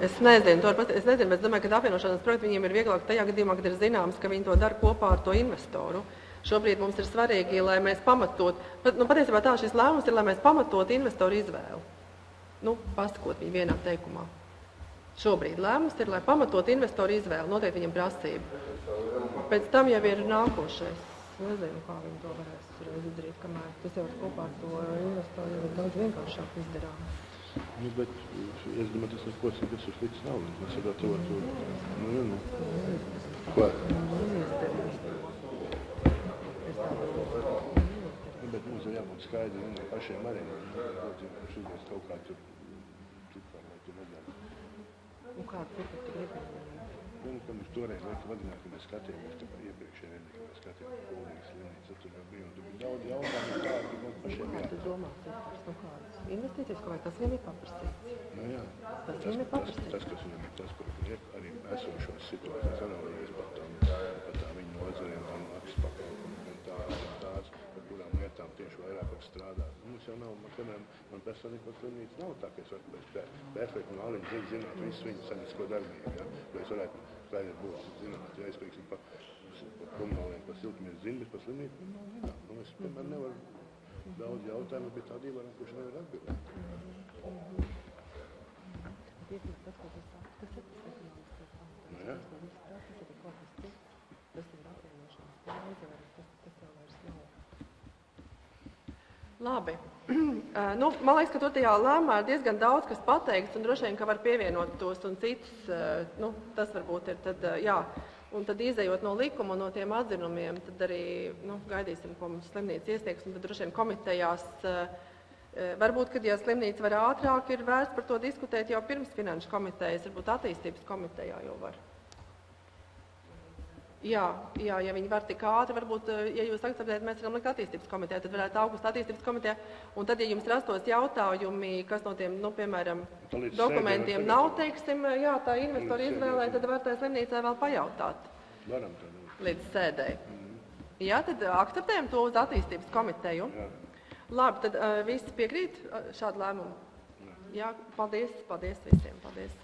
Es nezinu, bet es domāju, ka apvienošanās projekts viņiem ir vieglāk tajā gadījumā, kad ir zināms, ka viņi to dara kopā ar to investoru. Šobrīd mums ir svarīgi, lai mēs pamatot, patiesībā tā šis lēmums ir, lai mēs pamatot investoru izvēli. Pasakot viņu vienā teikumā. Šobrīd lēmums ir, lai pamatot investoru izvēli, noteikti viņam prasību. Pēc tam jau ir nākošais. Nezinu, kā viņi to varēs izdarīt, kamēr tas jau kopā ar to investoru jau ir daudz vienkāršāk izdarām. Bet es domāju, tas ir kaut kas slikts nav. Mēs jau to Ko? Bet mums ir jābūt skaidri pašiem arī. Šodien kaut kā tur vai tu nedara. Un kādu citu tu gribi? Ka mums toreiz laika vadināt, kad mēs skatījāmies tā kā iepriekšējā redzi, kad mēs skatījāmies Kuldīgas slimnīcu, tur jau bija un tur bija daudz jautājumu, tādi mums pašiem Kā tu domā, kādas investīcijas, ko vai tas viņam ir paprastīts? Jā. Tas viņam ir paprastīts. Tas, kas viņam ir tas, kur ir arī esošos situācijas analīzes par tām viņu nozarēm un maksas pakalpojumiem un tās, par kurām lietām tieši vairāk strādā. Mums jau nav, man personīgi par slimnīcu nav tā, ka es varu perfekti un aliņi zināt visu viņu saņesko darbību, ja? Lai es varētu skaidri būt zināt, ja es, pieksim, par komunāliem, par siltumiem zinu, bet par slimnīcu nav zināt. Es, piemēram, nevaru daudz jautājumu, bet tādi ievaram, kurš nevar atbildēt. Jā. Labi. Man liekas, ka tur tajā lēmumā ir diezgan daudz, kas pateikts, un droši vien, ka var pievienot tos un citus, tas varbūt ir tad, jā. Un tad izējot no likuma un no tiem atzinumiem, tad arī gaidīsim, ko mums slimnīca iesniegs, un tad droši vien komitejās, varbūt, kad ja slimnīca var ātrāk, ir vērts par to diskutēt jau pirms finanšu komitejas, varbūt attīstības komitejā jau var. Jā, ja viņi var tik ātri, varbūt, ja jūs akceptējat, mēs varam likt attīstības komitejā, tad varētu augusta attīstības komitejā, un tad, ja jums rastos jautājumi, kas no tiem, piemēram, dokumentiem nav, teiksim, jā, tā investoru izvēlē, tad var tā slimnīcai vēl pajautāt. Varam tā. Līdz sēdēji. Jā, tad akceptējam to uz attīstības komiteju. Jā. Labi, tad visi piekrīt šādu lēmumu? Jā, paldies visiem, paldies.